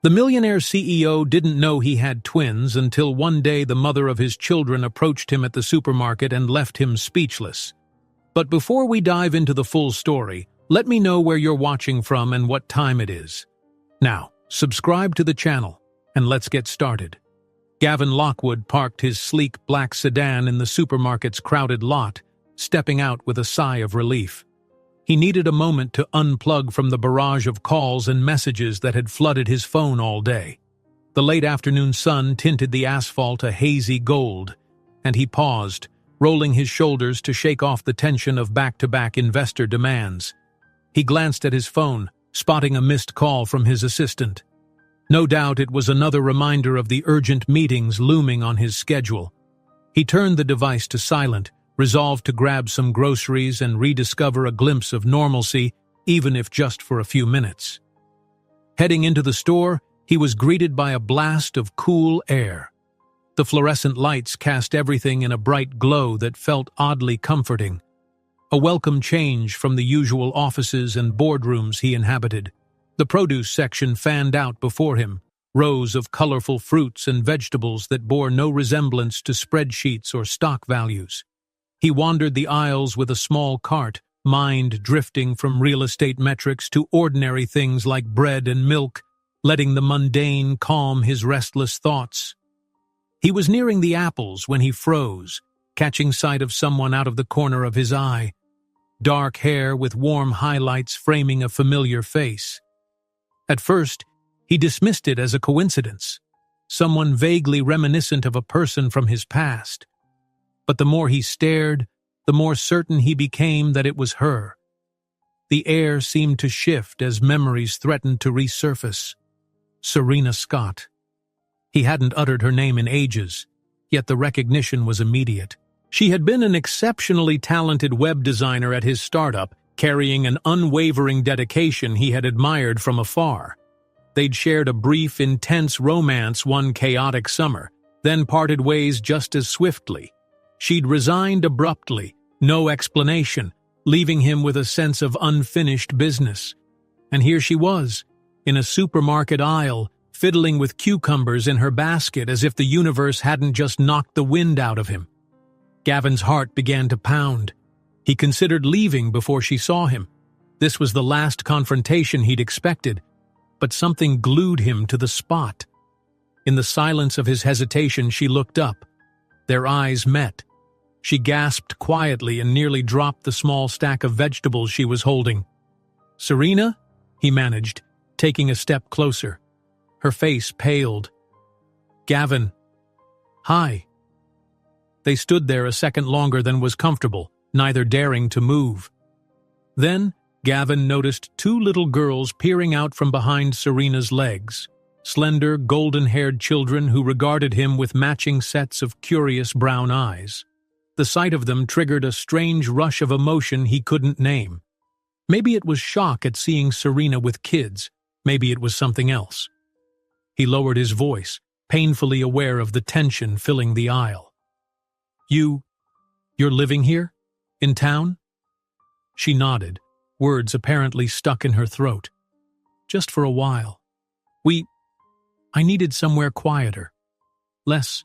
The Millionaire CEO didn't know he had twins until one day the mother of his children approached him at the supermarket and left him speechless. But before we dive into the full story, let me know where you're watching from and what time it is. Now, subscribe to the channel, and let's get started. Gavin Lockwood parked his sleek black sedan in the supermarket's crowded lot, stepping out with a sigh of relief. He needed a moment to unplug from the barrage of calls and messages that had flooded his phone all day. The late afternoon sun tinted the asphalt a hazy gold, and he paused, rolling his shoulders to shake off the tension of back-to-back investor demands. He glanced at his phone, spotting a missed call from his assistant. No doubt it was another reminder of the urgent meetings looming on his schedule. He turned the device to silent, resolved to grab some groceries and rediscover a glimpse of normalcy, even if just for a few minutes. Heading into the store, he was greeted by a blast of cool air. The fluorescent lights cast everything in a bright glow that felt oddly comforting. A welcome change from the usual offices and boardrooms he inhabited. The produce section fanned out before him, rows of colorful fruits and vegetables that bore no resemblance to spreadsheets or stock values. He wandered the aisles with a small cart, mind drifting from real estate metrics to ordinary things like bread and milk, letting the mundane calm his restless thoughts. He was nearing the apples when he froze, catching sight of someone out of the corner of his eye. Dark hair with warm highlights framing a familiar face. At first, he dismissed it as a coincidence, someone vaguely reminiscent of a person from his past. But the more he stared, the more certain he became that it was her. The air seemed to shift as memories threatened to resurface. Serena Scott. He hadn't uttered her name in ages, yet the recognition was immediate. She had been an exceptionally talented web designer at his startup, carrying an unwavering dedication he had admired from afar. They'd shared a brief, intense romance one chaotic summer, then parted ways just as swiftly. She'd resigned abruptly, no explanation, leaving him with a sense of unfinished business. And here she was, in a supermarket aisle, fiddling with cucumbers in her basket as if the universe hadn't just knocked the wind out of him. Gavin's heart began to pound. He considered leaving before she saw him. This was the last confrontation he'd expected, but something glued him to the spot. In the silence of his hesitation, she looked up. Their eyes met. She gasped quietly and nearly dropped the small stack of vegetables she was holding. "Serena?" he managed, taking a step closer. Her face paled. "Gavin." "Hi." They stood there a second longer than was comfortable, neither daring to move. Then, Gavin noticed two little girls peering out from behind Serena's legs, slender, golden-haired children who regarded him with matching sets of curious brown eyes. The sight of them triggered a strange rush of emotion he couldn't name. Maybe it was shock at seeing Serena with kids, maybe it was something else. He lowered his voice, painfully aware of the tension filling the aisle. You're living here? In town?" She nodded, words apparently stuck in her throat. "Just for a while. I needed somewhere quieter. Less."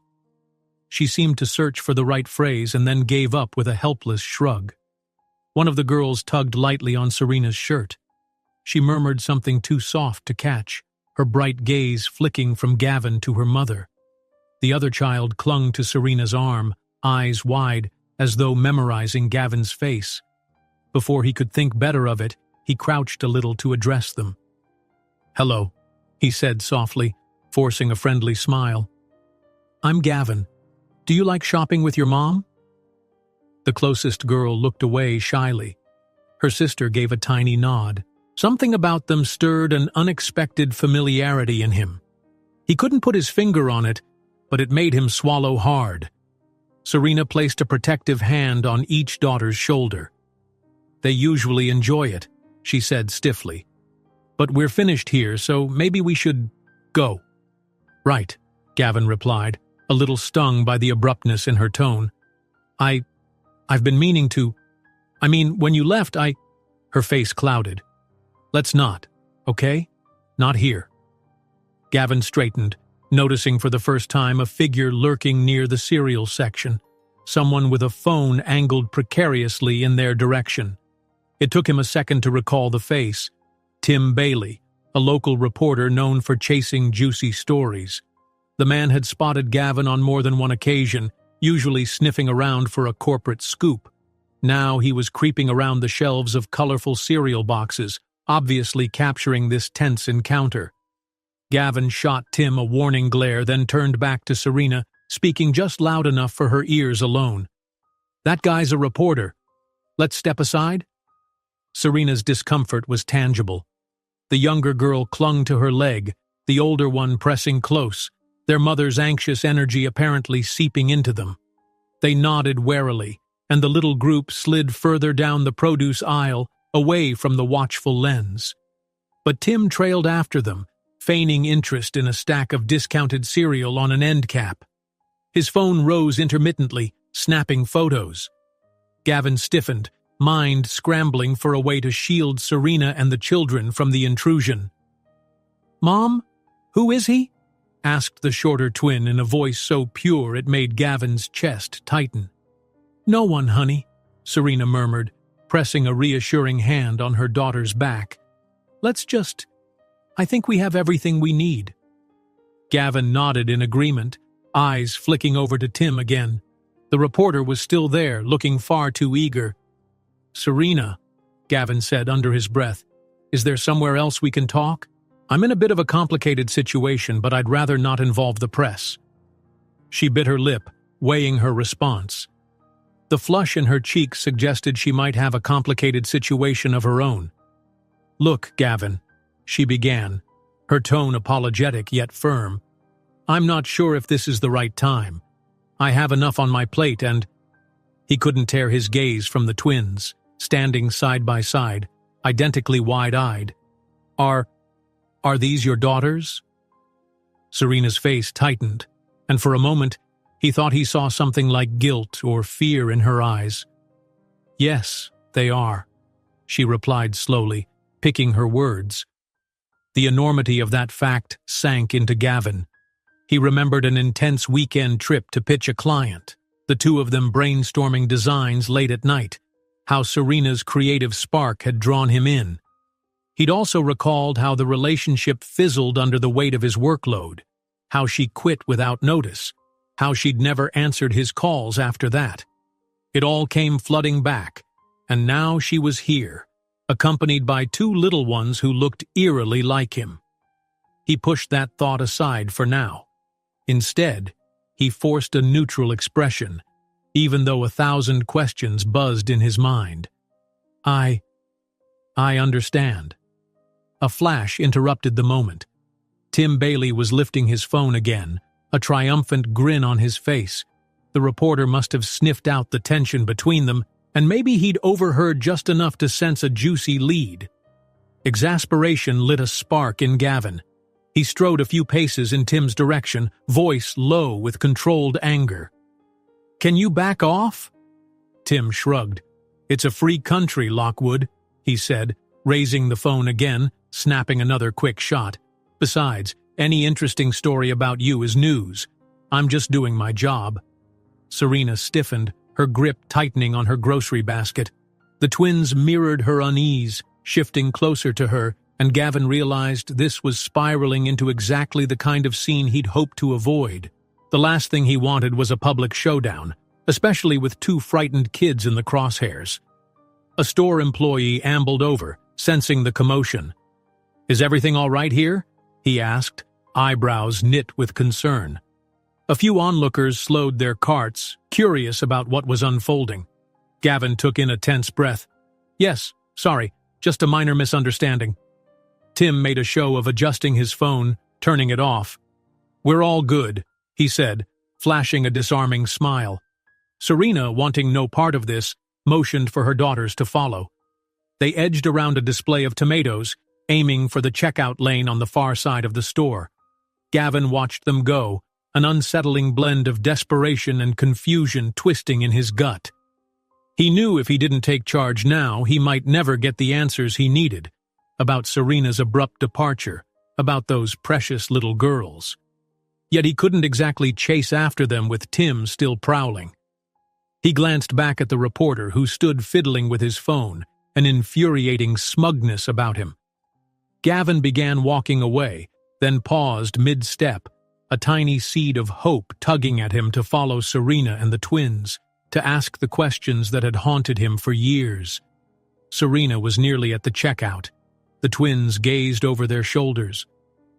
She seemed to search for the right phrase and then gave up with a helpless shrug. One of the girls tugged lightly on Serena's shirt. She murmured something too soft to catch, her bright gaze flicking from Gavin to her mother. The other child clung to Serena's arm, eyes wide, as though memorizing Gavin's face. Before he could think better of it, he crouched a little to address them. "Hello," he said softly, forcing a friendly smile. "I'm Gavin. Do you like shopping with your mom?" The closest girl looked away shyly. Her sister gave a tiny nod. Something about them stirred an unexpected familiarity in him. He couldn't put his finger on it, but it made him swallow hard. Serena placed a protective hand on each daughter's shoulder. "They usually enjoy it," she said stiffly. "But we're finished here, so maybe we should go." "Right," Gavin replied, a little stung by the abruptness in her tone. I've been meaning to. When you left, Her face clouded. "Let's not, okay? Not here." Gavin straightened, noticing for the first time a figure lurking near the cereal section, someone with a phone angled precariously in their direction. It took him a second to recall the face. Tim Bailey, a local reporter known for chasing juicy stories. The man had spotted Gavin on more than one occasion, usually sniffing around for a corporate scoop. Now he was creeping around the shelves of colorful cereal boxes, obviously capturing this tense encounter. Gavin shot Tim a warning glare, then turned back to Serena, speaking just loud enough for her ears alone. "That guy's a reporter. Let's step aside?" Serena's discomfort was tangible. The younger girl clung to her leg, the older one pressing close, their mother's anxious energy apparently seeping into them. They nodded warily, and the little group slid further down the produce aisle, away from the watchful lens. But Tim trailed after them, feigning interest in a stack of discounted cereal on an end cap. His phone rose intermittently, snapping photos. Gavin stiffened, mind scrambling for a way to shield Serena and the children from the intrusion. "Mom, who is he?" asked the shorter twin in a voice so pure it made Gavin's chest tighten. "No one, honey," Serena murmured, pressing a reassuring hand on her daughter's back. I think we have everything we need." Gavin nodded in agreement, eyes flicking over to Tim again. The reporter was still there, looking far too eager. "Serena," Gavin said under his breath, "is there somewhere else we can talk? I'm in a bit of a complicated situation, but I'd rather not involve the press." She bit her lip, weighing her response. The flush in her cheeks suggested she might have a complicated situation of her own. "Look, Gavin," she began, her tone apologetic yet firm. "I'm not sure if this is the right time. I have enough on my plate and—" He couldn't tear his gaze from the twins, standing side by side, identically wide-eyed. Are these your daughters?" Serena's face tightened, and for a moment he thought he saw something like guilt or fear in her eyes. "Yes, they are," she replied slowly, picking her words. The enormity of that fact sank into Gavin. He remembered an intense weekend trip to pitch a client, the two of them brainstorming designs late at night, how Serena's creative spark had drawn him in. He'd also recalled how the relationship fizzled under the weight of his workload, how she quit without notice, how she'd never answered his calls after that. It all came flooding back, and now she was here, accompanied by two little ones who looked eerily like him. He pushed that thought aside for now. Instead, he forced a neutral expression, even though 1,000 questions buzzed in his mind. I understand." A flash interrupted the moment. Tim Bailey was lifting his phone again, a triumphant grin on his face. The reporter must have sniffed out the tension between them, and maybe he'd overheard just enough to sense a juicy lead. Exasperation lit a spark in Gavin. He strode a few paces in Tim's direction, voice low with controlled anger. "Can you back off?" Tim shrugged. "It's a free country, Lockwood," he said, raising the phone again, snapping another quick shot. "Besides, any interesting story about you is news. I'm just doing my job." Serena stiffened, her grip tightening on her grocery basket. The twins mirrored her unease, shifting closer to her, and Gavin realized this was spiraling into exactly the kind of scene he'd hoped to avoid. The last thing he wanted was a public showdown, especially with two frightened kids in the crosshairs. A store employee ambled over, sensing the commotion. "Is everything all right here?" he asked, eyebrows knit with concern. A few onlookers slowed their carts, curious about what was unfolding. Gavin took in a tense breath. "Yes, sorry, just a minor misunderstanding." Tim made a show of adjusting his phone, turning it off. "We're all good," he said, flashing a disarming smile. Serena, wanting no part of this, motioned for her daughters to follow. They edged around a display of tomatoes, aiming for the checkout lane on the far side of the store. Gavin watched them go, an unsettling blend of desperation and confusion twisting in his gut. He knew if he didn't take charge now, he might never get the answers he needed about Serena's abrupt departure, about those precious little girls. Yet he couldn't exactly chase after them with Tim still prowling. He glanced back at the reporter who stood fiddling with his phone, an infuriating smugness about him. Gavin began walking away, then paused mid-step, a tiny seed of hope tugging at him to follow Serena and the twins, to ask the questions that had haunted him for years. Serena was nearly at the checkout. The twins gazed over their shoulders.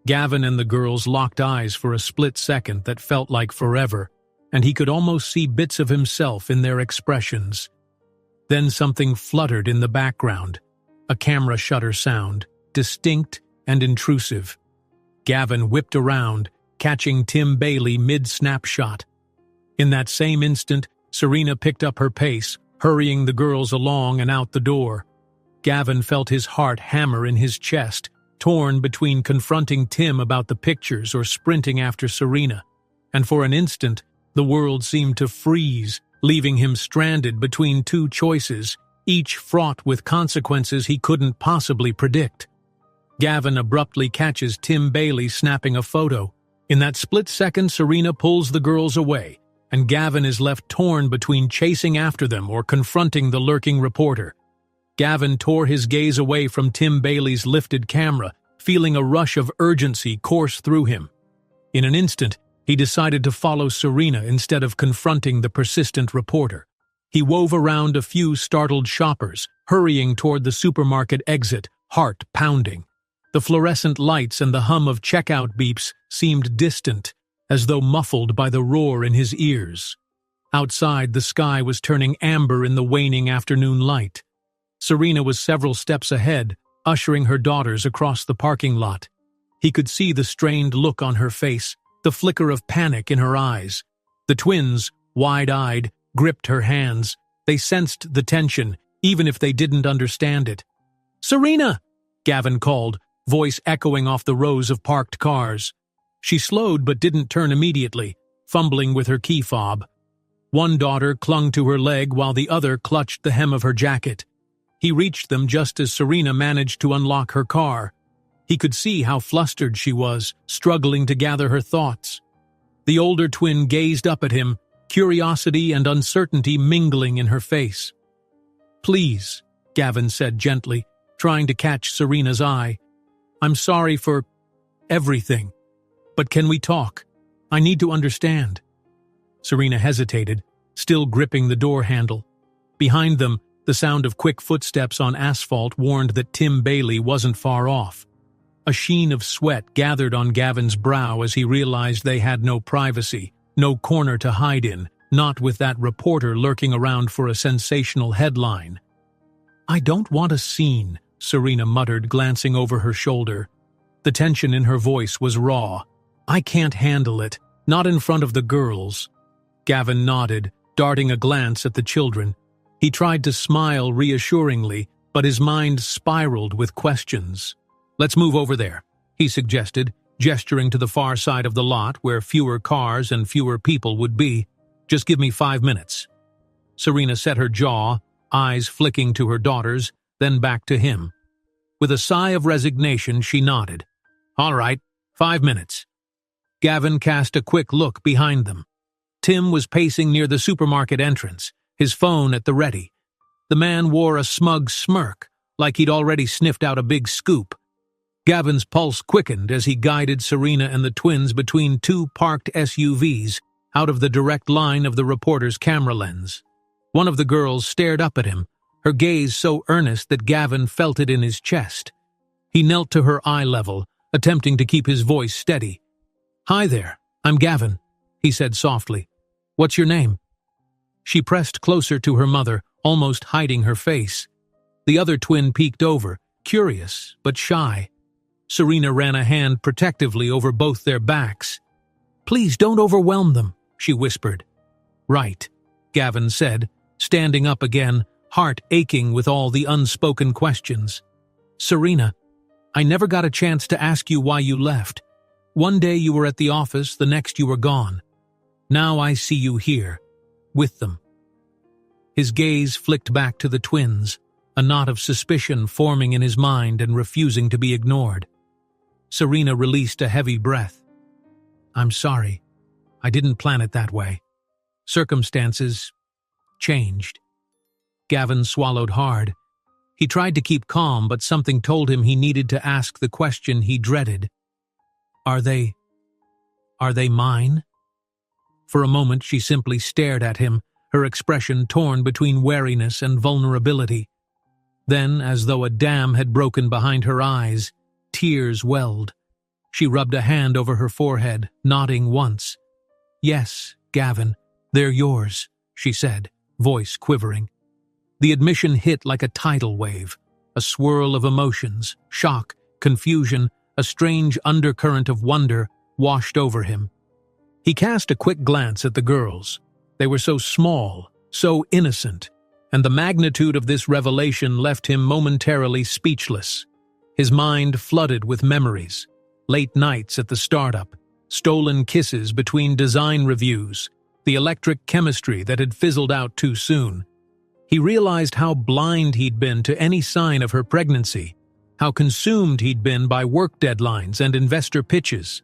Gavin and the girls locked eyes for a split second that felt like forever, and he could almost see bits of himself in their expressions. Then something fluttered in the background, a camera shutter sound, distinct and intrusive. Gavin whipped around, catching Tim Bailey mid-snapshot. In that same instant, Serena picked up her pace, hurrying the girls along and out the door. Gavin felt his heart hammer in his chest, torn between confronting Tim about the pictures or sprinting after Serena. And for an instant, the world seemed to freeze, leaving him stranded between two choices, each fraught with consequences he couldn't possibly predict. Gavin abruptly catches Tim Bailey snapping a photo. In that split second, Serena pulls the girls away, and Gavin is left torn between chasing after them or confronting the lurking reporter. Gavin tore his gaze away from Tim Bailey's lifted camera, feeling a rush of urgency course through him. In an instant, he decided to follow Serena instead of confronting the persistent reporter. He wove around a few startled shoppers, hurrying toward the supermarket exit, heart pounding. The fluorescent lights and the hum of checkout beeps seemed distant, as though muffled by the roar in his ears. Outside, the sky was turning amber in the waning afternoon light. Serena was several steps ahead, ushering her daughters across the parking lot. He could see the strained look on her face, the flicker of panic in her eyes. The twins, wide-eyed, gripped her hands. They sensed the tension, even if they didn't understand it. "Serena!" Gavin called, voice echoing off the rows of parked cars. She slowed but didn't turn immediately, fumbling with her key fob. One daughter clung to her leg while the other clutched the hem of her jacket. He reached them just as Serena managed to unlock her car. He could see how flustered she was, struggling to gather her thoughts. The older twin gazed up at him, curiosity and uncertainty mingling in her face. "Please," Gavin said gently, trying to catch Serena's eye. "I'm sorry for everything. But can we talk? I need to understand." Serena hesitated, still gripping the door handle. Behind them, the sound of quick footsteps on asphalt warned that Tim Bailey wasn't far off. A sheen of sweat gathered on Gavin's brow as he realized they had no privacy, no corner to hide in, not with that reporter lurking around for a sensational headline. "I don't want a scene," Serena muttered, glancing over her shoulder. The tension in her voice was raw. "I can't handle it, not in front of the girls." Gavin nodded, darting a glance at the children. He tried to smile reassuringly, but his mind spiraled with questions. "Let's move over there," he suggested, gesturing to the far side of the lot where fewer cars and fewer people would be. "Just give me 5 minutes." Serena set her jaw, eyes flicking to her daughters, then back to him. With a sigh of resignation, she nodded. "All right, 5 minutes." Gavin cast a quick look behind them. Tim was pacing near the supermarket entrance, his phone at the ready. The man wore a smug smirk, like he'd already sniffed out a big scoop. Gavin's pulse quickened as he guided Serena and the twins between two parked SUVs, out of the direct line of the reporter's camera lens. One of the girls stared up at him, her gaze so earnest that Gavin felt it in his chest. He knelt to her eye level, attempting to keep his voice steady. "Hi there, I'm Gavin," he said softly. "What's your name?" She pressed closer to her mother, almost hiding her face. The other twin peeked over, curious but shy. Serena ran a hand protectively over both their backs. "Please don't overwhelm them," she whispered. "Right," Gavin said, standing up again, heart aching with all the unspoken questions. "Serena, I never got a chance to ask you why you left. One day you were at the office, the next you were gone. Now I see you here, with them." His gaze flicked back to the twins, a knot of suspicion forming in his mind and refusing to be ignored. Serena released a heavy breath. I'm sorry. I didn't plan it that way. Circumstances changed. Gavin swallowed hard. He tried to keep calm, but something told him he needed to ask the question he dreaded. Are they mine? For a moment, she simply stared at him, her expression torn between wariness and vulnerability. Then, as though a dam had broken behind her eyes, tears welled. She rubbed a hand over her forehead, nodding once. Yes, Gavin, they're yours, she said, voice quivering. The admission hit like a tidal wave, a swirl of emotions, shock, confusion, a strange undercurrent of wonder washed over him. He cast a quick glance at the girls. They were so small, so innocent, and the magnitude of this revelation left him momentarily speechless. His mind flooded with memories, late nights at the startup, stolen kisses between design reviews, the electric chemistry that had fizzled out too soon. He realized how blind he'd been to any sign of her pregnancy, how consumed he'd been by work deadlines and investor pitches.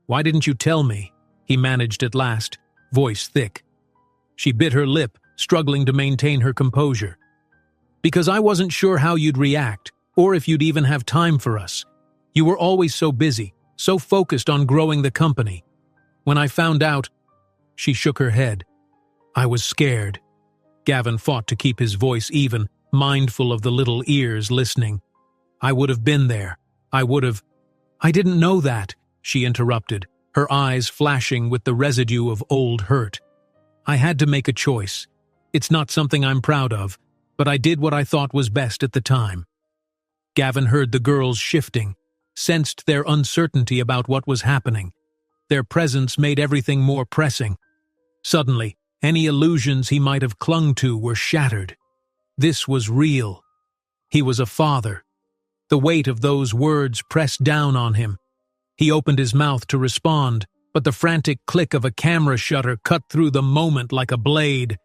Why didn't you tell me? He managed at last, voice thick. She bit her lip, struggling to maintain her composure. Because I wasn't sure how you'd react, or if you'd even have time for us. You were always so busy, so focused on growing the company. When I found out, she shook her head. I was scared. Gavin fought to keep his voice even, mindful of the little ears listening. I would have been there. I didn't know that, she interrupted, her eyes flashing with the residue of old hurt. I had to make a choice. It's not something I'm proud of, but I did what I thought was best at the time. Gavin heard the girls shifting, sensed their uncertainty about what was happening. Their presence made everything more pressing. Suddenly, any illusions he might have clung to were shattered. This was real. He was a father. The weight of those words pressed down on him. He opened his mouth to respond, but the frantic click of a camera shutter cut through the moment like a blade.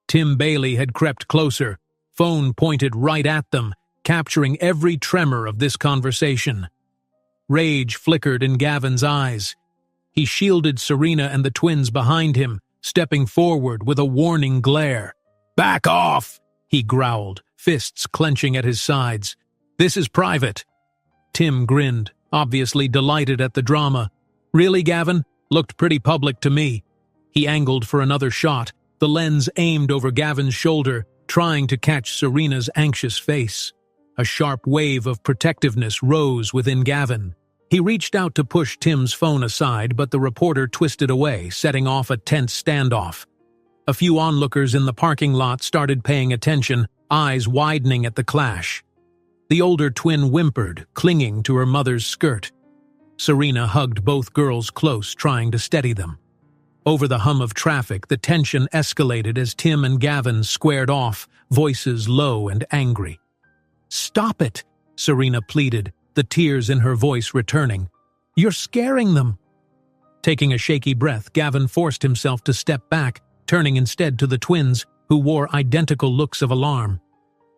Tim Bailey had crept closer, phone pointed right at them, capturing every tremor of this conversation. Rage flickered in Gavin's eyes. He shielded Serena and the twins behind him, stepping forward with a warning glare. Back off, he growled, fists clenching at his sides. This is private. Tim grinned, obviously delighted at the drama. Really, Gavin? Looked pretty public to me. He angled for another shot, the lens aimed over Gavin's shoulder, trying to catch Serena's anxious face. A sharp wave of protectiveness rose within Gavin. He reached out to push Tim's phone aside, but the reporter twisted away, setting off a tense standoff. A few onlookers in the parking lot started paying attention, eyes widening at the clash. The older twin whimpered, clinging to her mother's skirt. Serena hugged both girls close, trying to steady them. Over the hum of traffic, the tension escalated as Tim and Gavin squared off, voices low and angry. Stop it, Serena pleaded, the tears in her voice returning. You're scaring them. Taking a shaky breath, Gavin forced himself to step back, turning instead to the twins, who wore identical looks of alarm.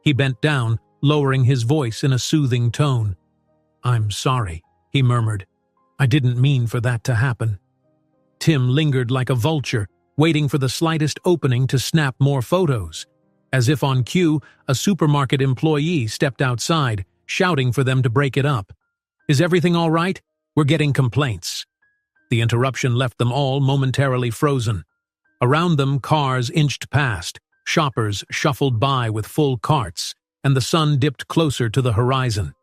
He bent down, lowering his voice in a soothing tone. I'm sorry, he murmured. I didn't mean for that to happen. Tim lingered like a vulture, waiting for the slightest opening to snap more photos. As if on cue, a supermarket employee stepped outside, shouting for them to break it up. Is everything all right? We're getting complaints. The interruption left them all momentarily frozen. Around them, cars inched past, shoppers shuffled by with full carts, and the sun dipped closer to the horizon.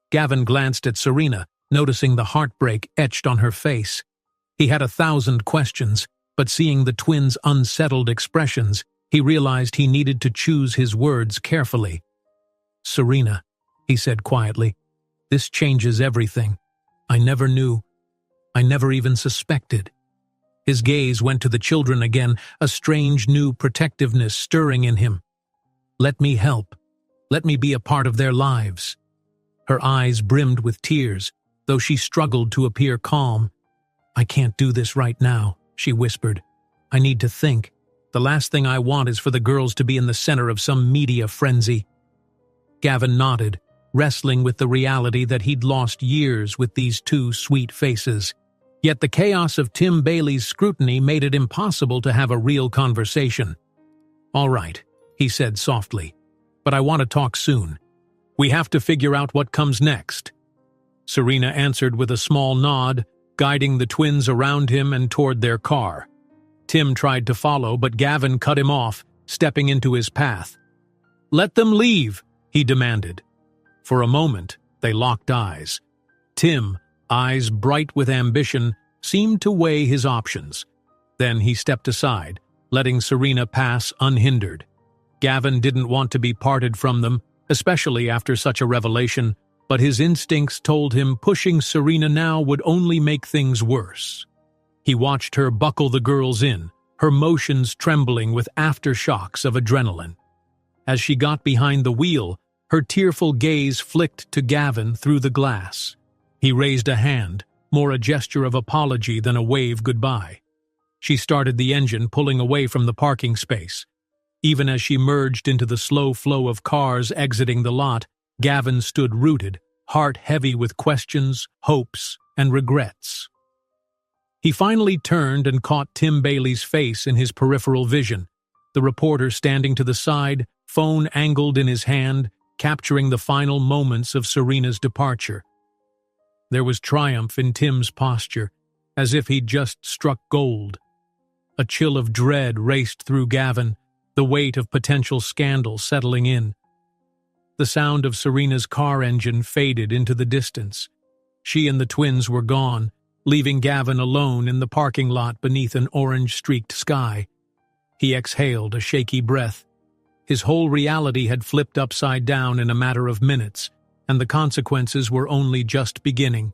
Gavin glanced at Serena, noticing the heartbreak etched on her face. He had 1,000 questions, but seeing the twins' unsettled expressions, he realized he needed to choose his words carefully. Serena, he said quietly, this changes everything. I never knew. I never even suspected. His gaze went to the children again, a strange new protectiveness stirring in him. Let me help. Let me be a part of their lives. Her eyes brimmed with tears, though she struggled to appear calm. I can't do this right now, she whispered. I need to think. The last thing I want is for the girls to be in the center of some media frenzy. Gavin nodded, wrestling with the reality that he'd lost years with these two sweet faces. Yet the chaos of Tim Bailey's scrutiny made it impossible to have a real conversation. "All right," he said softly, "but I want to talk soon. We have to figure out what comes next." Serena answered with a small nod, guiding the twins around him and toward their car. Tim tried to follow, but Gavin cut him off, stepping into his path. "Let them leave," he demanded. For a moment, they locked eyes. Tim, eyes bright with ambition, seemed to weigh his options. Then he stepped aside, letting Serena pass unhindered. Gavin didn't want to be parted from them, especially after such a revelation, but his instincts told him pushing Serena now would only make things worse. He watched her buckle the girls in, her motions trembling with aftershocks of adrenaline. As she got behind the wheel, her tearful gaze flicked to Gavin through the glass. He raised a hand, more a gesture of apology than a wave goodbye. She started the engine, pulling away from the parking space. Even as she merged into the slow flow of cars exiting the lot, Gavin stood rooted, heart heavy with questions, hopes, and regrets. He finally turned and caught Tim Bailey's face in his peripheral vision, the reporter standing to the side, phone angled in his hand, capturing the final moments of Serena's departure. There was triumph in Tim's posture, as if he'd just struck gold. A chill of dread raced through Gavin, the weight of potential scandal settling in. The sound of Serena's car engine faded into the distance. She and the twins were gone, leaving Gavin alone in the parking lot beneath an orange-streaked sky. He exhaled a shaky breath. His whole reality had flipped upside down in a matter of minutes, and the consequences were only just beginning.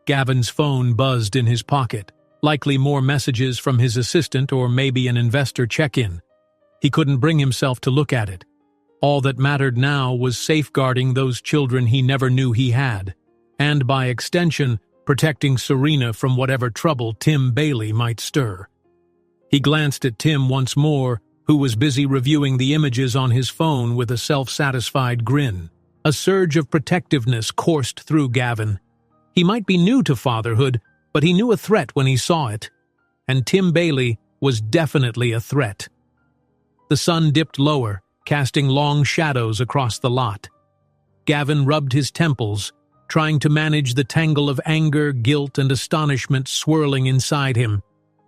Gavin's phone buzzed in his pocket, likely more messages from his assistant or maybe an investor check-in. He couldn't bring himself to look at it. All that mattered now was safeguarding those children he never knew he had, and by extension, protecting Serena from whatever trouble Tim Bailey might stir. He glanced at Tim once more, who was busy reviewing the images on his phone with a self-satisfied grin. A surge of protectiveness coursed through Gavin. He might be new to fatherhood, but he knew a threat when he saw it. And Tim Bailey was definitely a threat. The sun dipped lower, casting long shadows across the lot. Gavin rubbed his temples, trying to manage the tangle of anger, guilt, and astonishment swirling inside him.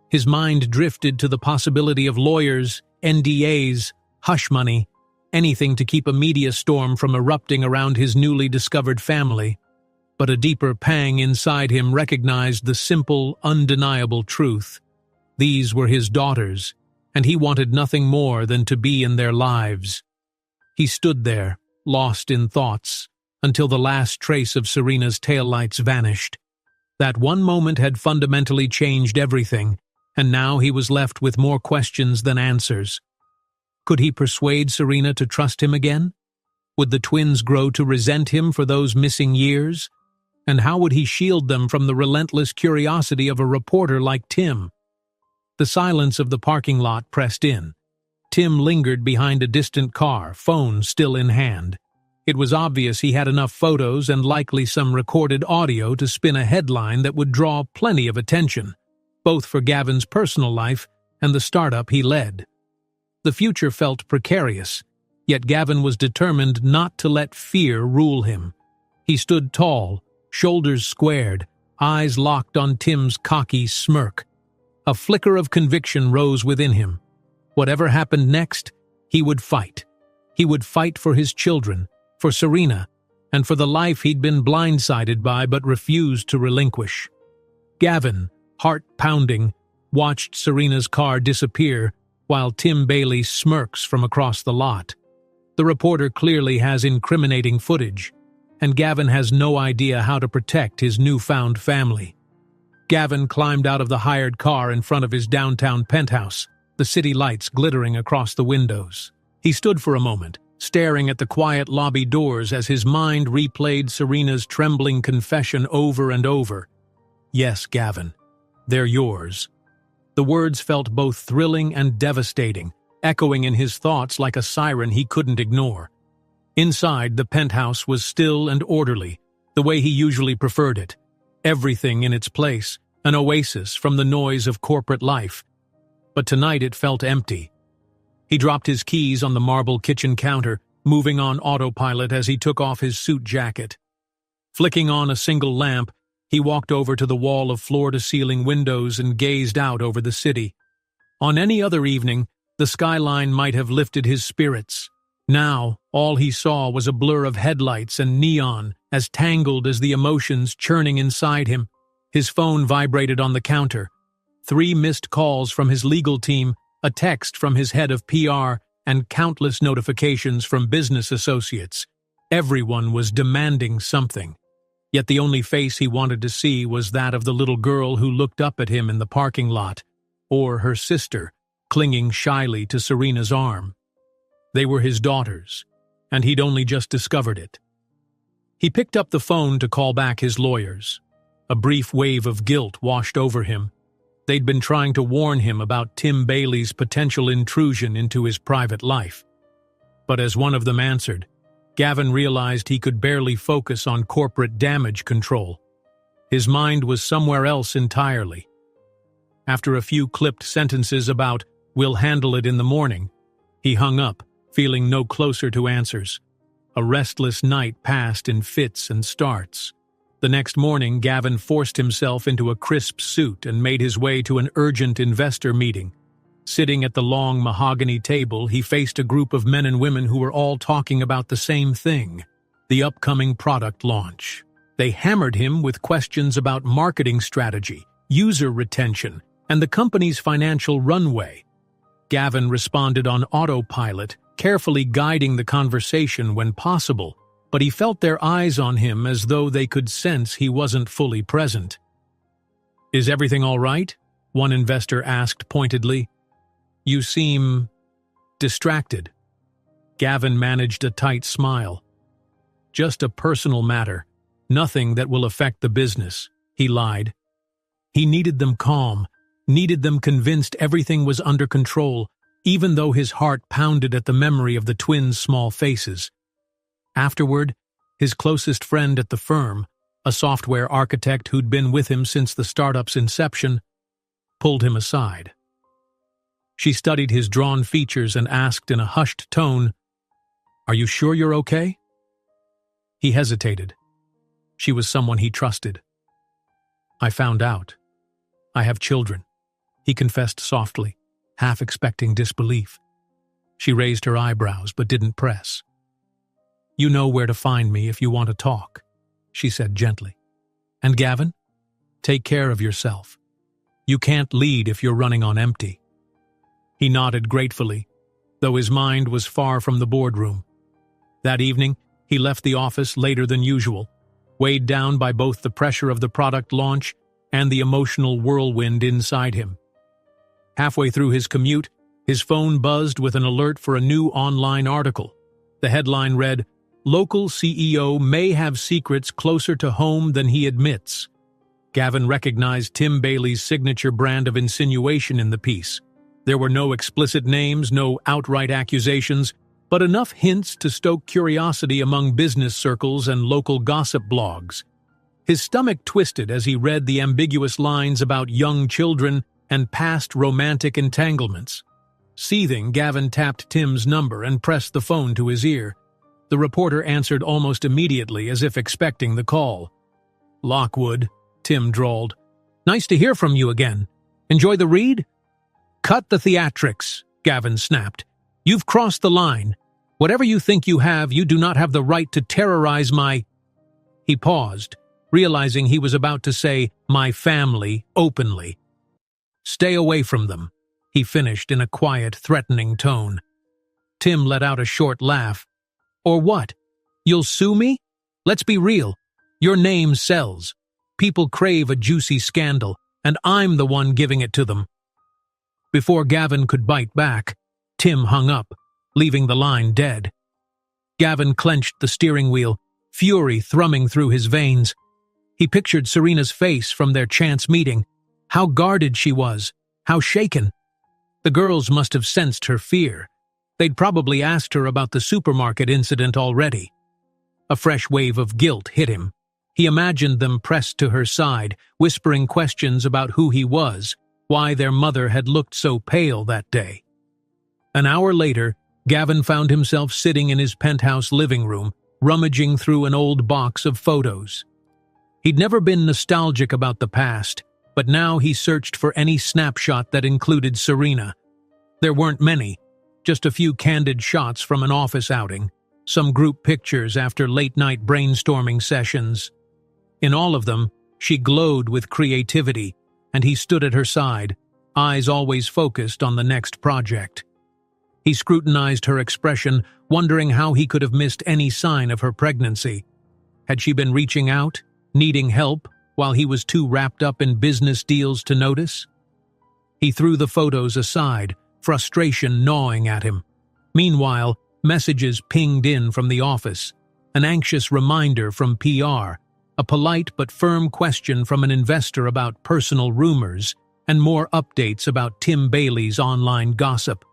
His mind drifted to the possibility of lawyers, NDAs, hush money, anything to keep a media storm from erupting around his newly discovered family. But a deeper pang inside him recognized the simple, undeniable truth. These were his daughters, and he wanted nothing more than to be in their lives. He stood there, lost in thoughts, until the last trace of Serena's taillights vanished. That one moment had fundamentally changed everything, and now he was left with more questions than answers. Could he persuade Serena to trust him again? Would the twins grow to resent him for those missing years? And how would he shield them from the relentless curiosity of a reporter like Tim? The silence of the parking lot pressed in. Tim lingered behind a distant car, phone still in hand. It was obvious he had enough photos and likely some recorded audio to spin a headline that would draw plenty of attention, both for Gavin's personal life and the startup he led. The future felt precarious, yet Gavin was determined not to let fear rule him. He stood tall, shoulders squared, eyes locked on Tim's cocky smirk. A flicker of conviction rose within him. Whatever happened next, he would fight. He would fight for his children, for Serena, and for the life he'd been blindsided by but refused to relinquish. Gavin, heart pounding, watched Serena's car disappear while Tim Bailey smirks from across the lot. The reporter clearly has incriminating footage, and Gavin has no idea how to protect his newfound family. Gavin climbed out of the hired car in front of his downtown penthouse, the city lights glittering across the windows. He stood for a moment, staring at the quiet lobby doors as his mind replayed Serena's trembling confession over and over. "Yes, Gavin, they're yours." The words felt both thrilling and devastating, echoing in his thoughts like a siren he couldn't ignore. Inside, the penthouse was still and orderly, the way he usually preferred it. Everything in its place, an oasis from the noise of corporate life. But tonight it felt empty. He dropped his keys on the marble kitchen counter, moving on autopilot as he took off his suit jacket. Flicking on a single lamp, he walked over to the wall of floor-to-ceiling windows and gazed out over the city. On any other evening, the skyline might have lifted his spirits. Now, all he saw was a blur of headlights and neon, as tangled as the emotions churning inside him. His phone vibrated on the counter. 3 missed calls from his legal team, a text from his head of PR, and countless notifications from business associates. Everyone was demanding something. Yet the only face he wanted to see was that of the little girl who looked up at him in the parking lot, or her sister, clinging shyly to Serena's arm. They were his daughters, and he'd only just discovered it. He picked up the phone to call back his lawyers. A brief wave of guilt washed over him. They'd been trying to warn him about Tim Bailey's potential intrusion into his private life. But as one of them answered, Gavin realized he could barely focus on corporate damage control. His mind was somewhere else entirely. After a few clipped sentences about, "We'll handle it in the morning," he hung up, feeling no closer to answers. A restless night passed in fits and starts. The next morning, Gavin forced himself into a crisp suit and made his way to an urgent investor meeting. Sitting at the long mahogany table, he faced a group of men and women who were all talking about the same thing, the upcoming product launch. They hammered him with questions about marketing strategy, user retention, and the company's financial runway. Gavin responded on autopilot, carefully guiding the conversation when possible, but he felt their eyes on him as though they could sense he wasn't fully present. "Is everything all right?" one investor asked pointedly. "You seem distracted." Gavin managed a tight smile. "Just a personal matter, nothing that will affect the business," he lied. He needed them calm, needed them convinced everything was under control, even though his heart pounded at the memory of the twins' small faces. Afterward, his closest friend at the firm, a software architect who'd been with him since the startup's inception, pulled him aside. She studied his drawn features and asked in a hushed tone, "Are you sure you're okay?" He hesitated. She was someone he trusted. "I found out. I have children," he confessed softly, half expecting disbelief. She raised her eyebrows but didn't press. "You know where to find me if you want to talk," she said gently. "And Gavin, take care of yourself. You can't lead if you're running on empty." He nodded gratefully, though his mind was far from the boardroom. That evening, he left the office later than usual, weighed down by both the pressure of the product launch and the emotional whirlwind inside him. Halfway through his commute, his phone buzzed with an alert for a new online article. The headline read, "Local CEO may have secrets closer to home than he admits." Gavin recognized Tim Bailey's signature brand of insinuation in the piece. There were no explicit names, no outright accusations, but enough hints to stoke curiosity among business circles and local gossip blogs. His stomach twisted as he read the ambiguous lines about young children and past romantic entanglements. Seething, Gavin tapped Tim's number and pressed the phone to his ear. The reporter answered almost immediately, as if expecting the call. "Lockwood," Tim drawled. "Nice to hear from you again. Enjoy the read?" "Cut the theatrics," Gavin snapped. "You've crossed the line. Whatever you think you have, you do not have the right to terrorize my—" He paused, realizing he was about to say, "my family," openly. "Stay away from them," he finished in a quiet, threatening tone. Tim let out a short laugh. "Or what? You'll sue me? Let's be real. Your name sells. People crave a juicy scandal, and I'm the one giving it to them." Before Gavin could bite back, Tim hung up, leaving the line dead. Gavin clenched the steering wheel, fury thrumming through his veins. He pictured Serena's face from their chance meeting. How guarded she was, how shaken. The girls must have sensed her fear. They'd probably asked her about the supermarket incident already. A fresh wave of guilt hit him. He imagined them pressed to her side, whispering questions about who he was, why their mother had looked so pale that day. An hour later, Gavin found himself sitting in his penthouse living room, rummaging through an old box of photos. He'd never been nostalgic about the past, but now he searched for any snapshot that included Serena. There weren't many, just a few candid shots from an office outing, some group pictures after late-night brainstorming sessions. In all of them, she glowed with creativity, and he stood at her side, eyes always focused on the next project. He scrutinized her expression, wondering how he could have missed any sign of her pregnancy. Had she been reaching out, needing help, while he was too wrapped up in business deals to notice? He threw the photos aside, frustration gnawing at him. Meanwhile, messages pinged in from the office, an anxious reminder from PR, a polite but firm question from an investor about personal rumors, and more updates about Tim Bailey's online gossip.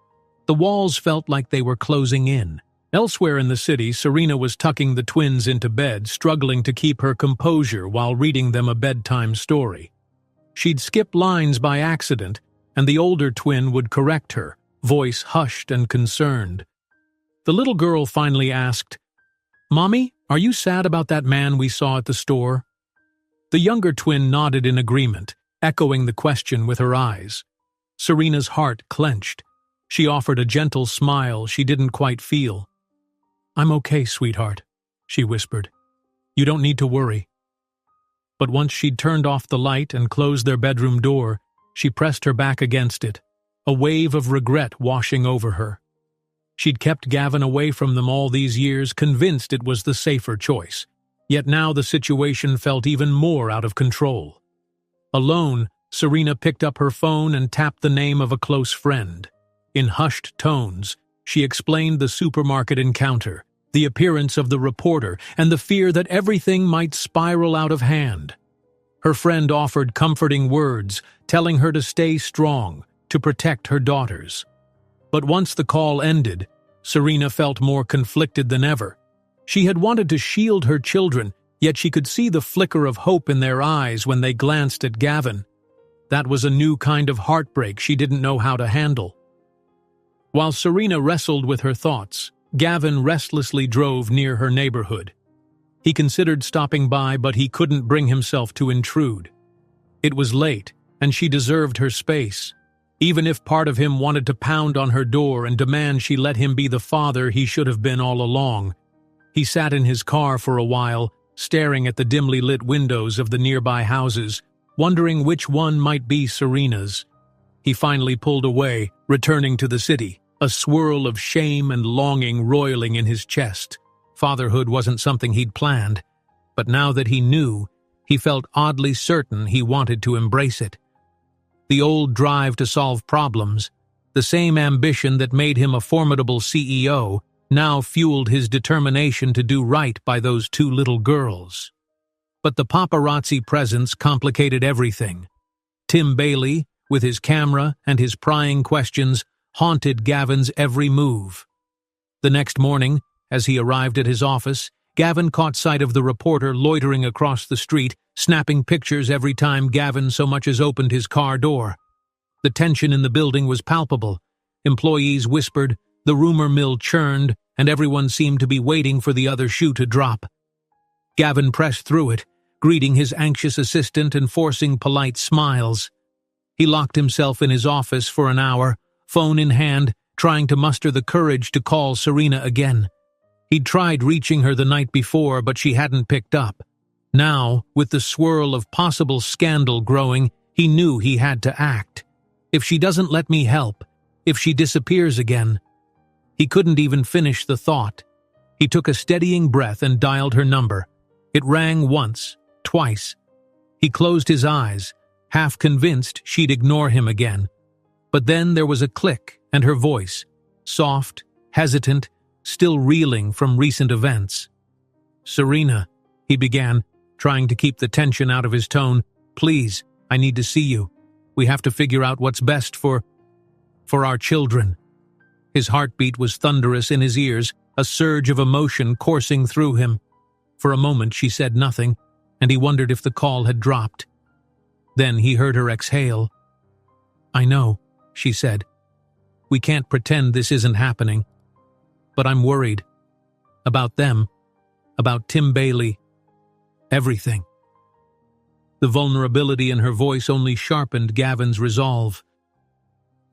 The walls felt like they were closing in. Elsewhere in the city, Serena was tucking the twins into bed, struggling to keep her composure while reading them a bedtime story. She'd skip lines by accident, and the older twin would correct her, voice hushed and concerned. The little girl finally asked, "Mommy, are you sad about that man we saw at the store?" The younger twin nodded in agreement, echoing the question with her eyes. Serena's heart clenched. She offered a gentle smile she didn't quite feel. "I'm okay, sweetheart," she whispered. "You don't need to worry." But once she'd turned off the light and closed their bedroom door, she pressed her back against it, a wave of regret washing over her. She'd kept Gavin away from them all these years, convinced it was the safer choice. Yet now the situation felt even more out of control. Alone, Serena picked up her phone and tapped the name of a close friend. In hushed tones, she explained the supermarket encounter, the appearance of the reporter, and the fear that everything might spiral out of hand. Her friend offered comforting words, telling her to stay strong, to protect her daughters. But once the call ended, Serena felt more conflicted than ever. She had wanted to shield her children, yet she could see the flicker of hope in their eyes when they glanced at Gavin. That was a new kind of heartbreak she didn't know how to handle. While Serena wrestled with her thoughts, Gavin restlessly drove near her neighborhood. He considered stopping by, but he couldn't bring himself to intrude. It was late, and she deserved her space. Even if part of him wanted to pound on her door and demand she let him be the father he should have been all along. He sat in his car for a while, staring at the dimly lit windows of the nearby houses, wondering which one might be Serena's. He finally pulled away, returning to the city, a swirl of shame and longing roiling in his chest. Fatherhood wasn't something he'd planned, but now that he knew, he felt oddly certain he wanted to embrace it. The old drive to solve problems, the same ambition that made him a formidable CEO, now fueled his determination to do right by those two little girls. But the paparazzi presence complicated everything. Tim Bailey, with his camera and his prying questions, haunted Gavin's every move. The next morning, as he arrived at his office, Gavin caught sight of the reporter loitering across the street, snapping pictures every time Gavin so much as opened his car door. The tension in the building was palpable. Employees whispered, the rumor mill churned, and everyone seemed to be waiting for the other shoe to drop. Gavin pressed through it, greeting his anxious assistant and forcing polite smiles. He locked himself in his office for an hour, phone in hand, trying to muster the courage to call Serena again. He'd tried reaching her the night before, but she hadn't picked up. Now, with the swirl of possible scandal growing, he knew he had to act. If she doesn't let me help, if she disappears again. He couldn't even finish the thought. He took a steadying breath and dialed her number. It rang once, twice. He closed his eyes, half convinced she'd ignore him again. But then there was a click, and her voice, soft, hesitant, still reeling from recent events. "Serena," he began, trying to keep the tension out of his tone. "Please, I need to see you. We have to figure out what's best for our children." His heartbeat was thunderous in his ears, a surge of emotion coursing through him. For a moment she said nothing, and he wondered if the call had dropped. Then he heard her exhale. "I know," she said. "We can't pretend this isn't happening. But I'm worried. About them. About Tim Bailey. Everything." The vulnerability in her voice only sharpened Gavin's resolve.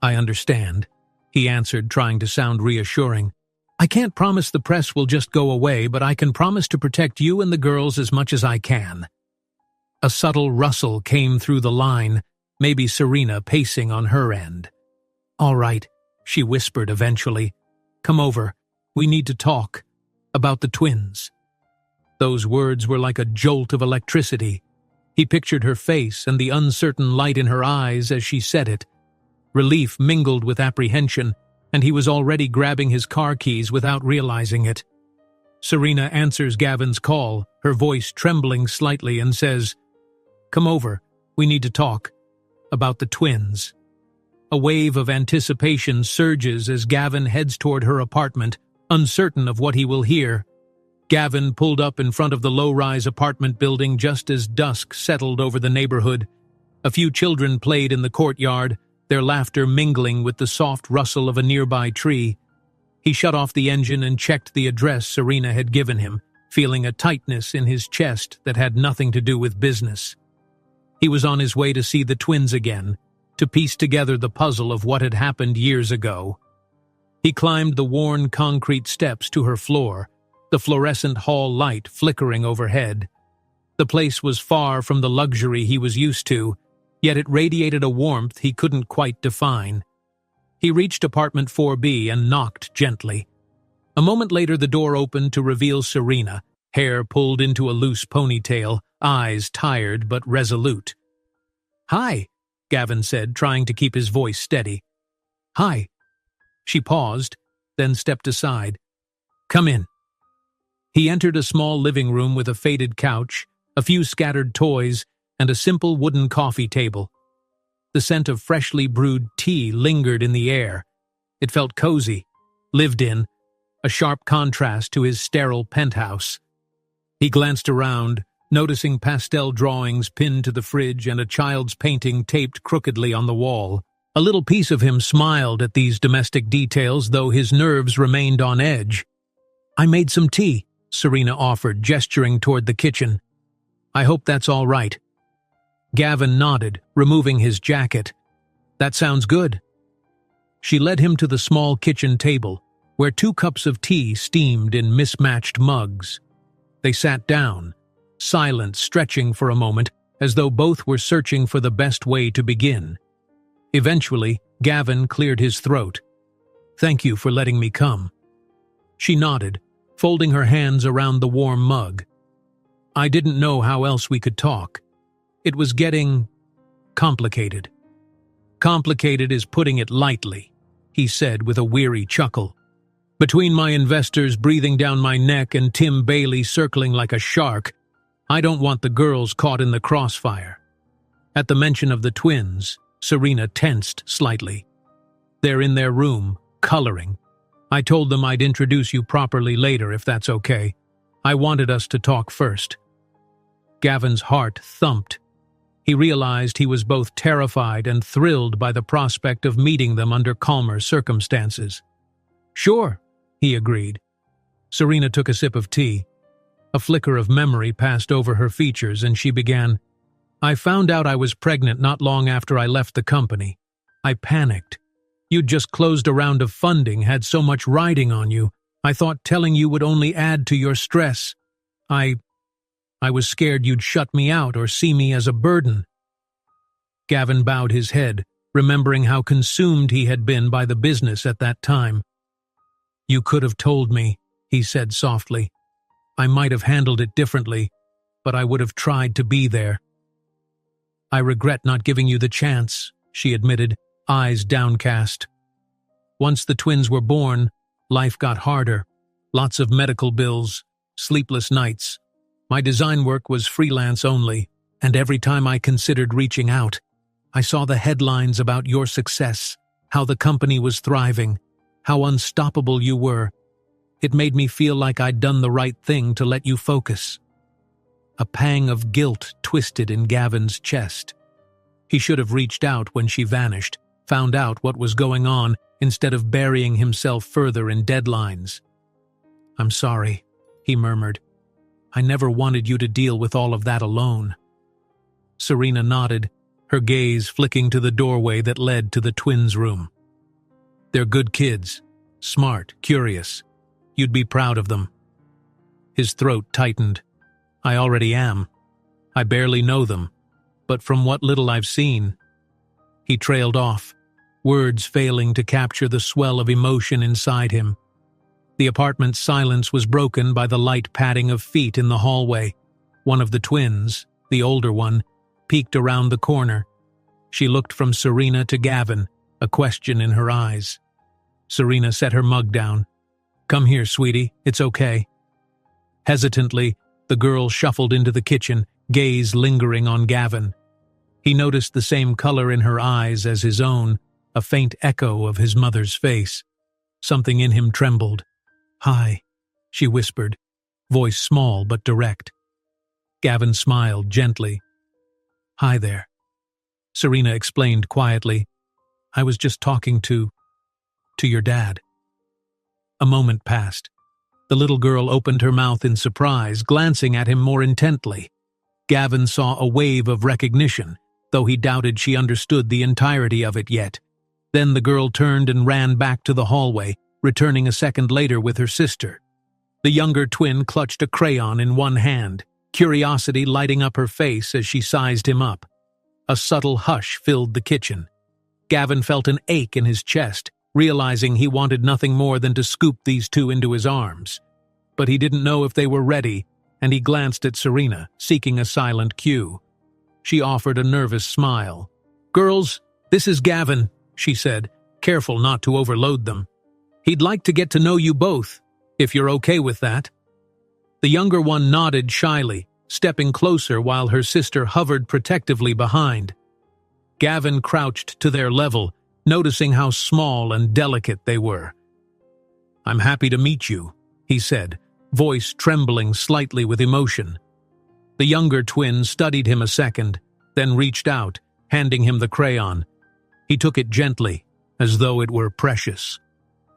"I understand," he answered, trying to sound reassuring. "I can't promise the press will just go away, but I can promise to protect you and the girls as much as I can." A subtle rustle came through the line, maybe Serena pacing on her end. "All right," she whispered eventually. "Come over. We need to talk. About the twins." Those words were like a jolt of electricity. He pictured her face and the uncertain light in her eyes as she said it. Relief mingled with apprehension, and he was already grabbing his car keys without realizing it. Serena answers Gavin's call, her voice trembling slightly, and says, "Come over. We need to talk. About the twins." A wave of anticipation surges as Gavin heads toward her apartment, uncertain of what he will hear. Gavin pulled up in front of the low-rise apartment building just as dusk settled over the neighborhood. A few children played in the courtyard, their laughter mingling with the soft rustle of a nearby tree. He shut off the engine and checked the address Serena had given him, feeling a tightness in his chest that had nothing to do with business. He was on his way to see the twins again, to piece together the puzzle of what had happened years ago. He climbed the worn concrete steps to her floor, the fluorescent hall light flickering overhead. The place was far from the luxury he was used to, yet it radiated a warmth he couldn't quite define. He reached apartment 4B and knocked gently. A moment later the door opened to reveal Serena, hair pulled into a loose ponytail, eyes tired but resolute. "Hi," Gavin said, trying to keep his voice steady. "Hi." She paused, then stepped aside. "Come in." He entered a small living room with a faded couch, a few scattered toys, and a simple wooden coffee table. The scent of freshly brewed tea lingered in the air. It felt cozy, lived in, a sharp contrast to his sterile penthouse. He glanced around, noticing pastel drawings pinned to the fridge and a child's painting taped crookedly on the wall. A little piece of him smiled at these domestic details, though his nerves remained on edge. "I made some tea," Serena offered, gesturing toward the kitchen. "I hope that's all right." Gavin nodded, removing his jacket. "That sounds good." She led him to the small kitchen table, where 2 cups of tea steamed in mismatched mugs. They sat down, silent, stretching for a moment, as though both were searching for the best way to begin. Eventually, Gavin cleared his throat. "Thank you for letting me come." She nodded, folding her hands around the warm mug. "I didn't know how else we could talk. It was getting complicated." "Complicated is putting it lightly," he said with a weary chuckle. "Between my investors breathing down my neck and Tim Bailey circling like a shark, I don't want the girls caught in the crossfire." At the mention of the twins, Serena tensed slightly. "They're in their room, coloring. I told them I'd introduce you properly later if that's okay. I wanted us to talk first." Gavin's heart thumped. He realized he was both terrified and thrilled by the prospect of meeting them under calmer circumstances. "Sure," he agreed. Serena took a sip of tea. A flicker of memory passed over her features and she began, "I found out I was pregnant not long after I left the company. I panicked. You'd just closed a round of funding, had so much riding on you. I thought telling you would only add to your stress. I was scared you'd shut me out or see me as a burden." Gavin bowed his head, remembering how consumed he had been by the business at that time. "You could have told me," he said softly. "I might have handled it differently, but I would have tried to be there." "I regret not giving you the chance," she admitted, eyes downcast. "Once the twins were born, life got harder. Lots of medical bills, sleepless nights. My design work was freelance only, and every time I considered reaching out, I saw the headlines about your success, how the company was thriving. How unstoppable you were. It made me feel like I'd done the right thing to let you focus." A pang of guilt twisted in Gavin's chest. He should have reached out when she vanished, found out what was going on, instead of burying himself further in deadlines. "I'm sorry," he murmured. "I never wanted you to deal with all of that alone." Serena nodded, her gaze flicking to the doorway that led to the twins' room. "They're good kids, smart, curious. You'd be proud of them." His throat tightened. "I already am. I barely know them, but from what little I've seen—" He trailed off, words failing to capture the swell of emotion inside him. The apartment's silence was broken by the light padding of feet in the hallway. One of the twins, the older one, peeked around the corner. She looked from Serena to Gavin, a question in her eyes. Serena set her mug down. "Come here, sweetie, it's okay." Hesitantly, the girl shuffled into the kitchen, gaze lingering on Gavin. He noticed the same color in her eyes as his own, a faint echo of his mother's face. Something in him trembled. "Hi," she whispered, voice small but direct. Gavin smiled gently. "Hi there." Serena explained quietly, "I was just talking to your dad." A moment passed. The little girl opened her mouth in surprise, glancing at him more intently. Gavin saw a wave of recognition, though he doubted she understood the entirety of it yet. Then the girl turned and ran back to the hallway, returning a second later with her sister. The younger twin clutched a crayon in one hand, curiosity lighting up her face as she sized him up. A subtle hush filled the kitchen. Gavin felt an ache in his chest, realizing he wanted nothing more than to scoop these two into his arms. But he didn't know if they were ready, and he glanced at Serena, seeking a silent cue. She offered a nervous smile. "Girls, this is Gavin," she said, careful not to overload them. "He'd like to get to know you both, if you're okay with that." The younger one nodded shyly, stepping closer while her sister hovered protectively behind. Gavin crouched to their level, noticing how small and delicate they were. "I'm happy to meet you," he said, voice trembling slightly with emotion. The younger twin studied him a second, then reached out, handing him the crayon. He took it gently, as though it were precious.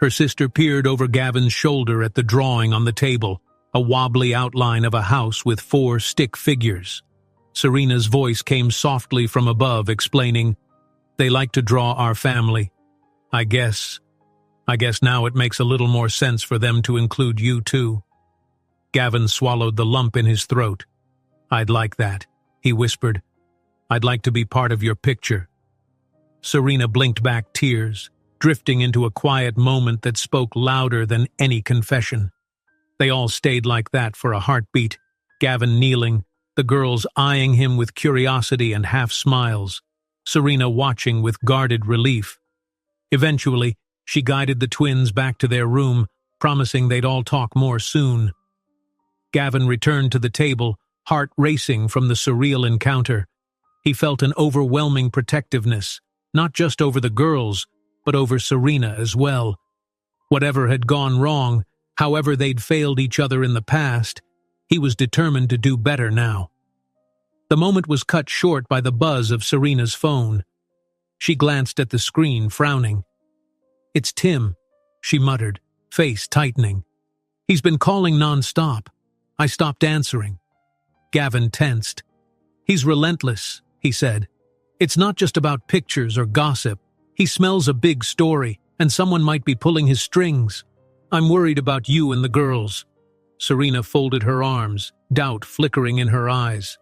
Her sister peered over Gavin's shoulder at the drawing on the table, a wobbly outline of a house with 4 stick figures. Serena's voice came softly from above, explaining, "They like to draw our family. I guess now it makes a little more sense for them to include you too." Gavin swallowed the lump in his throat. "I'd like that," he whispered. "I'd like to be part of your picture." Serena blinked back tears, drifting into a quiet moment that spoke louder than any confession. They all stayed like that for a heartbeat, Gavin kneeling, the girls eyeing him with curiosity and half-smiles, Serena watching with guarded relief. Eventually, she guided the twins back to their room, promising they'd all talk more soon. Gavin returned to the table, heart racing from the surreal encounter. He felt an overwhelming protectiveness, not just over the girls, but over Serena as well. Whatever had gone wrong, however they'd failed each other in the past, he was determined to do better now. The moment was cut short by the buzz of Serena's phone. She glanced at the screen, frowning. "It's Tim," she muttered, face tightening. "He's been calling non-stop. I stopped answering." Gavin tensed. "He's relentless," he said. "It's not just about pictures or gossip. He smells a big story, and someone might be pulling his strings. I'm worried about you and the girls." Serena folded her arms, doubt flickering in her eyes.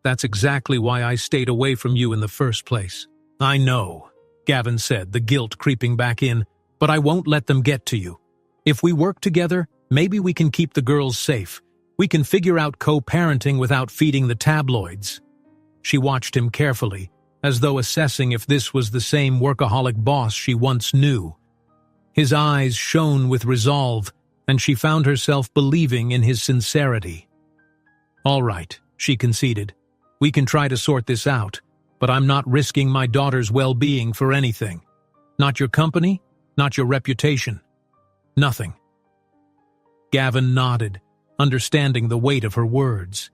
"That's exactly why I stayed away from you in the first place." "I know," Gavin said, the guilt creeping back in, "but I won't let them get to you. If we work together, maybe we can keep the girls safe. We can figure out co-parenting without feeding the tabloids." She watched him carefully, as though assessing if this was the same workaholic boss she once knew. His eyes shone with resolve, and she found herself believing in his sincerity. "All right," she conceded. "We can try to sort this out, but I'm not risking my daughter's well-being for anything. Not your company? Not your reputation. Nothing. Gavin nodded, understanding the weight of her words.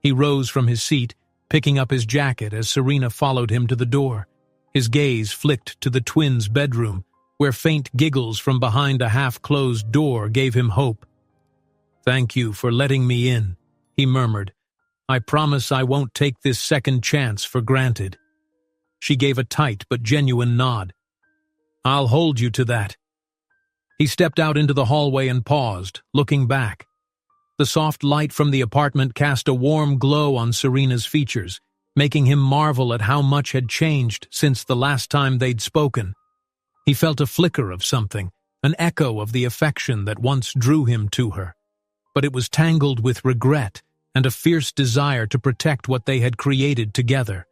He rose from his seat, picking up his jacket as Serena followed him to the door. His gaze flicked to the twins' bedroom, where faint giggles from behind a half-closed door gave him hope. "Thank you for letting me in," he murmured. "I promise I won't take this second chance for granted." She gave a tight but genuine nod. "I'll hold you to that." He stepped out into the hallway and paused, looking back. The soft light from the apartment cast a warm glow on Serena's features, making him marvel at how much had changed since the last time they'd spoken. He felt a flicker of something, an echo of the affection that once drew him to her. But it was tangled with regret and a fierce desire to protect what they had created together,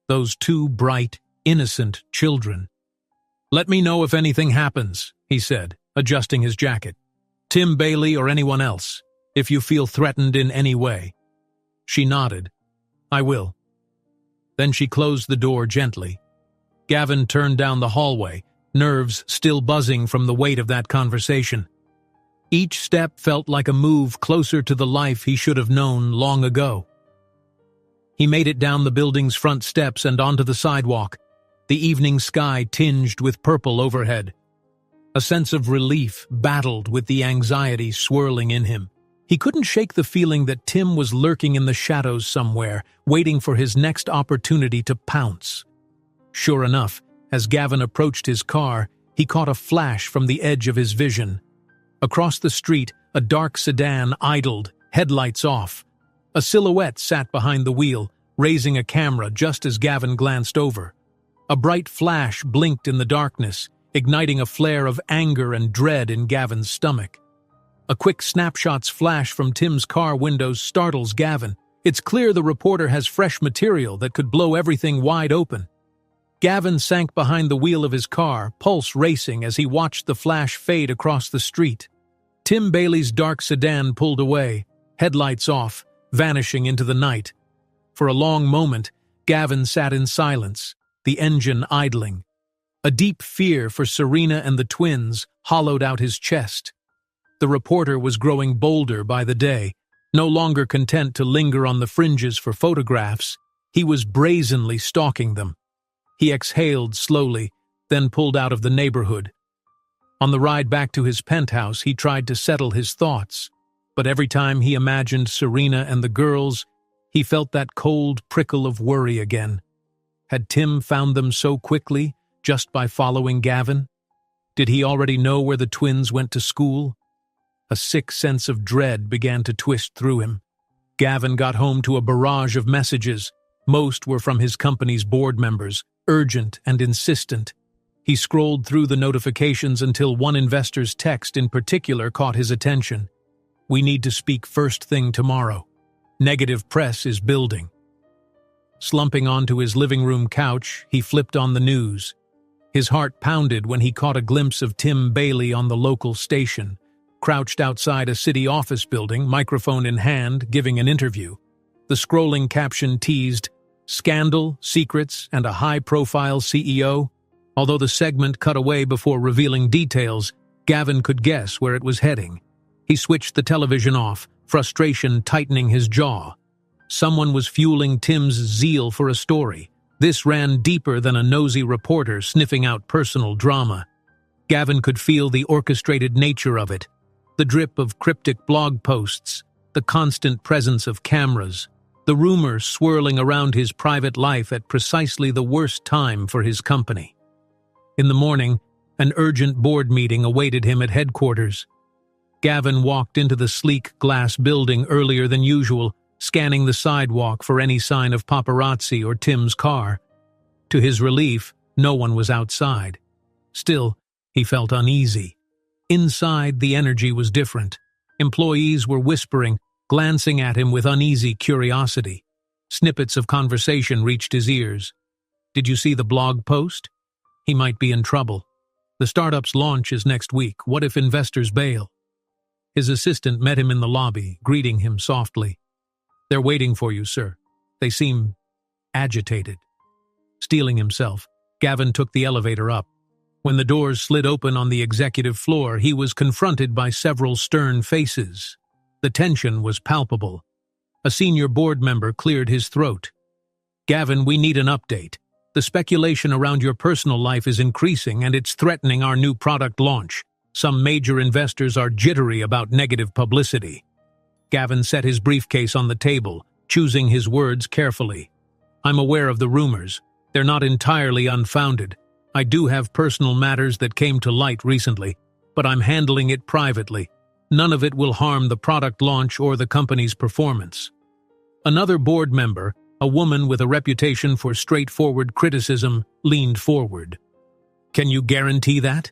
those two bright, innocent children. "Let me know if anything happens," he said, adjusting his jacket. "Tim Bailey or anyone else, if you feel threatened in any way." She nodded. "I will." Then she closed the door gently. Gavin turned down the hallway, nerves still buzzing from the weight of that conversation. Each step felt like a move closer to the life he should have known long ago. He made it down the building's front steps and onto the sidewalk, the evening sky tinged with purple overhead. A sense of relief battled with the anxiety swirling in him. He couldn't shake the feeling that Tim was lurking in the shadows somewhere, waiting for his next opportunity to pounce. Sure enough, as Gavin approached his car, he caught a flash from the edge of his vision. Across the street, a dark sedan idled, headlights off. A silhouette sat behind the wheel, raising a camera just as Gavin glanced over. A bright flash blinked in the darkness, igniting a flare of anger and dread in Gavin's stomach. A quick snapshot's flash from Tim's car windows startles Gavin. It's clear the reporter has fresh material that could blow everything wide open. Gavin sank behind the wheel of his car, pulse racing as he watched the flash fade across the street. Tim Bailey's dark sedan pulled away, headlights off, vanishing into the night. For a long moment, Gavin sat in silence, the engine idling. A deep fear for Serena and the twins hollowed out his chest. The reporter was growing bolder by the day, no longer content to linger on the fringes for photographs. He was brazenly stalking them. He exhaled slowly, then pulled out of the neighborhood. On the ride back to his penthouse, he tried to settle his thoughts, but every time he imagined Serena and the girls, he felt that cold prickle of worry again. Had Tim found them so quickly, just by following Gavin? Did he already know where the twins went to school? A sick sense of dread began to twist through him. Gavin got home to a barrage of messages. Most were from his company's board members, urgent and insistent. He scrolled through the notifications until one investor's text in particular caught his attention. "We need to speak first thing tomorrow. Negative press is building." Slumping onto his living room couch, he flipped on the news. His heart pounded when he caught a glimpse of Tim Bailey on the local station, crouched outside a city office building, microphone in hand, giving an interview. The scrolling caption teased, "Scandal, secrets, and a high-profile CEO." Although the segment cut away before revealing details, Gavin could guess where it was heading. He switched the television off, frustration tightening his jaw. Someone was fueling Tim's zeal for a story. This ran deeper than a nosy reporter sniffing out personal drama. Gavin could feel the orchestrated nature of it, the drip of cryptic blog posts, the constant presence of cameras, the rumors swirling around his private life at precisely the worst time for his company. In the morning, an urgent board meeting awaited him at headquarters. Gavin walked into the sleek glass building earlier than usual, scanning the sidewalk for any sign of paparazzi or Tim's car. To his relief, no one was outside. Still, he felt uneasy. Inside, the energy was different. Employees were whispering, glancing at him with uneasy curiosity. Snippets of conversation reached his ears. "Did you see the blog post? He might be in trouble. The startup's launch is next week. What if investors bail?" His assistant met him in the lobby, greeting him softly. "They're waiting for you, sir. They seem agitated." Steeling himself, Gavin took the elevator up. When the doors slid open on the executive floor, he was confronted by several stern faces. The tension was palpable. A senior board member cleared his throat. "Gavin, we need an update. The speculation around your personal life is increasing and it's threatening our new product launch. Some major investors are jittery about negative publicity." Gavin set his briefcase on the table, choosing his words carefully. "I'm aware of the rumors. They're not entirely unfounded. I do have personal matters that came to light recently, but I'm handling it privately. None of it will harm the product launch or the company's performance." Another board member, a woman with a reputation for straightforward criticism, leaned forward. "Can you guarantee that?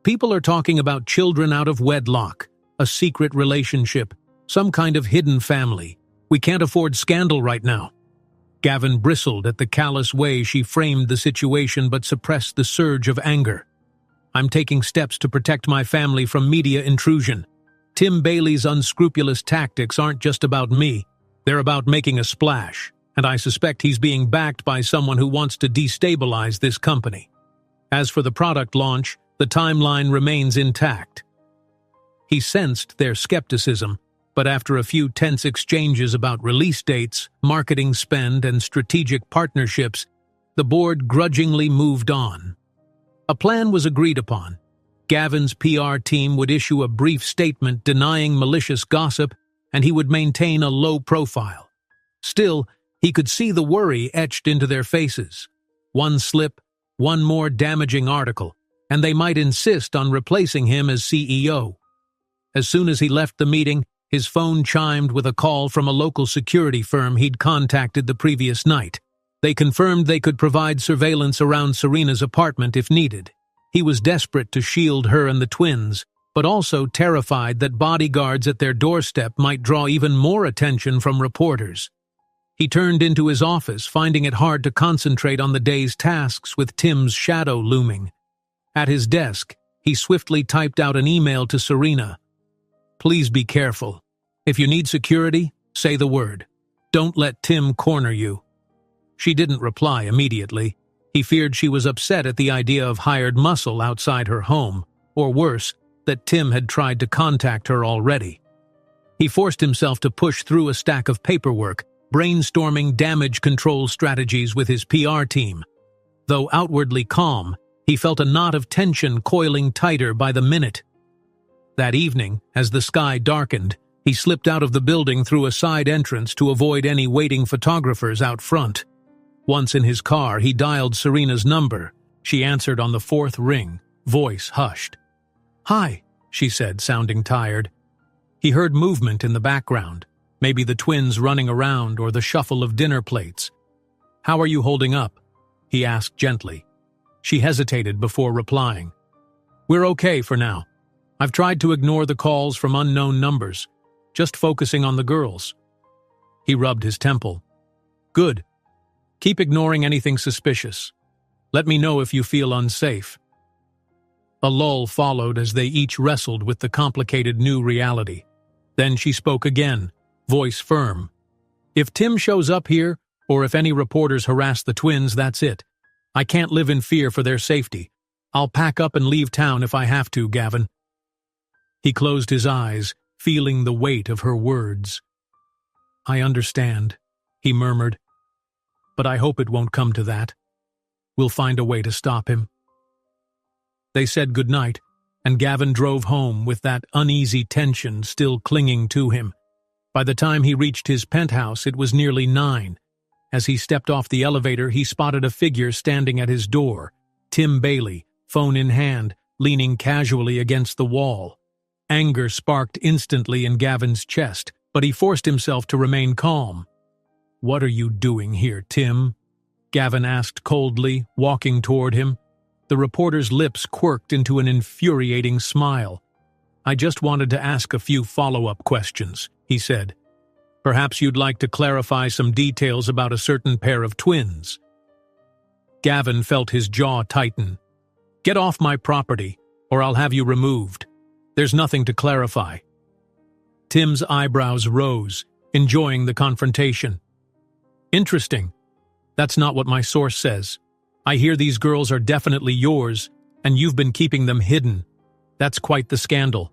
People are talking about children out of wedlock, a secret relationship, some kind of hidden family. We can't afford scandal right now." Gavin bristled at the callous way she framed the situation but suppressed the surge of anger. "I'm taking steps to protect my family from media intrusion. Tim Bailey's unscrupulous tactics aren't just about me. They're about making a splash, and I suspect he's being backed by someone who wants to destabilize this company. As for the product launch, the timeline remains intact." He sensed their skepticism, but after a few tense exchanges about release dates, marketing spend, and strategic partnerships, the board grudgingly moved on. A plan was agreed upon. Gavin's PR team would issue a brief statement denying malicious gossip, and he would maintain a low profile. Still, he could see the worry etched into their faces. One slip, one more damaging article, and they might insist on replacing him as CEO. As soon as he left the meeting, his phone chimed with a call from a local security firm he'd contacted the previous night. They confirmed they could provide surveillance around Serena's apartment if needed. He was desperate to shield her and the twins, but also terrified that bodyguards at their doorstep might draw even more attention from reporters. He turned into his office, finding it hard to concentrate on the day's tasks with Tim's shadow looming. At his desk, he swiftly typed out an email to Serena. "Please be careful. If you need security, say the word. Don't let Tim corner you." She didn't reply immediately. He feared she was upset at the idea of hired muscle outside her home, or worse, that Tim had tried to contact her already. He forced himself to push through a stack of paperwork, brainstorming damage control strategies with his PR team. Though outwardly calm, he felt a knot of tension coiling tighter by the minute. That evening, as the sky darkened, he slipped out of the building through a side entrance to avoid any waiting photographers out front. Once in his car, he dialed Serena's number. She answered on the fourth ring, voice hushed. "Hi," she said, sounding tired. He heard movement in the background, maybe the twins running around or the shuffle of dinner plates. "How are you holding up?" he asked gently. She hesitated before replying. "We're okay for now. I've tried to ignore the calls from unknown numbers, just focusing on the girls." He rubbed his temple. "Good. Keep ignoring anything suspicious. Let me know if you feel unsafe." A lull followed as they each wrestled with the complicated new reality. Then she spoke again, voice firm. "If Tim shows up here, or if any reporters harass the twins, that's it. I can't live in fear for their safety. I'll pack up and leave town if I have to, Gavin." He closed his eyes, feeling the weight of her words. "I understand," he murmured. "But I hope it won't come to that. We'll find a way to stop him." They said goodnight, and Gavin drove home with that uneasy tension still clinging to him. By the time he reached his penthouse, it was nearly 9. As he stepped off the elevator, he spotted a figure standing at his door, Tim Bailey, phone in hand, leaning casually against the wall. Anger sparked instantly in Gavin's chest, but he forced himself to remain calm. "What are you doing here, Tim?" Gavin asked coldly, walking toward him. The reporter's lips quirked into an infuriating smile. "I just wanted to ask a few follow-up questions," he said. "Perhaps you'd like to clarify some details about a certain pair of twins." Gavin felt his jaw tighten. "Get off my property, or I'll have you removed. There's nothing to clarify." Tim's eyebrows rose, enjoying the confrontation. "Interesting. That's not what my source says. I hear these girls are definitely yours, And you've been keeping them hidden. That's quite the scandal."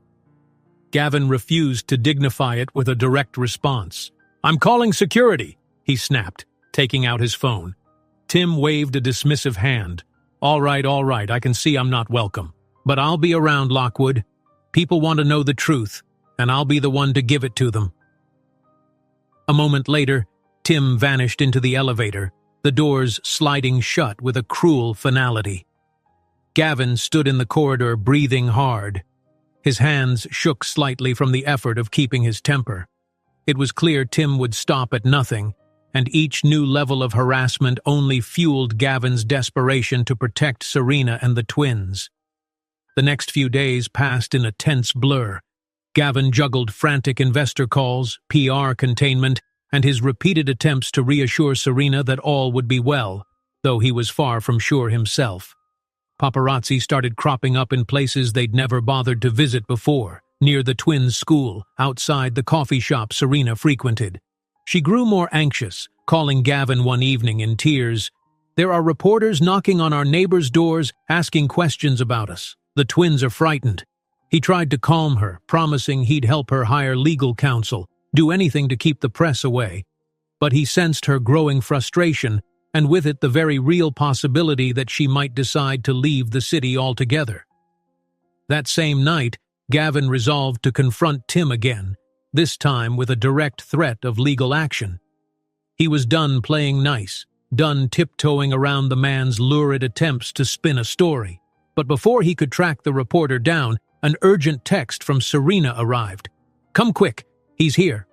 Gavin refused to dignify it with a direct response. "I'm calling security," he snapped, taking out his phone. Tim waved a dismissive hand. All right, I can see I'm not welcome. But I'll be around, Lockwood. People want to know the truth, and I'll be the one to give it to them." A moment later, Tim vanished into the elevator, the doors sliding shut with a cruel finality. Gavin stood in the corridor, breathing hard. His hands shook slightly from the effort of keeping his temper. It was clear Tim would stop at nothing, and each new level of harassment only fueled Gavin's desperation to protect Serena and the twins. The next few days passed in a tense blur. Gavin juggled frantic investor calls, PR containment, and his repeated attempts to reassure Serena that all would be well, though he was far from sure himself. Paparazzi started cropping up in places they'd never bothered to visit before, near the twins' school, outside the coffee shop Serena frequented. She grew more anxious, calling Gavin one evening in tears. "There are reporters knocking on our neighbors' doors, asking questions about us. The twins are frightened." He tried to calm her, promising he'd help her hire legal counsel, do anything to keep the press away. But he sensed her growing frustration, and with it the very real possibility that she might decide to leave the city altogether. That same night, Gavin resolved to confront Tim again, this time with a direct threat of legal action. He was done playing nice, done tiptoeing around the man's lurid attempts to spin a story. But before he could track the reporter down, an urgent text from Serena arrived. "Come quick, he's here."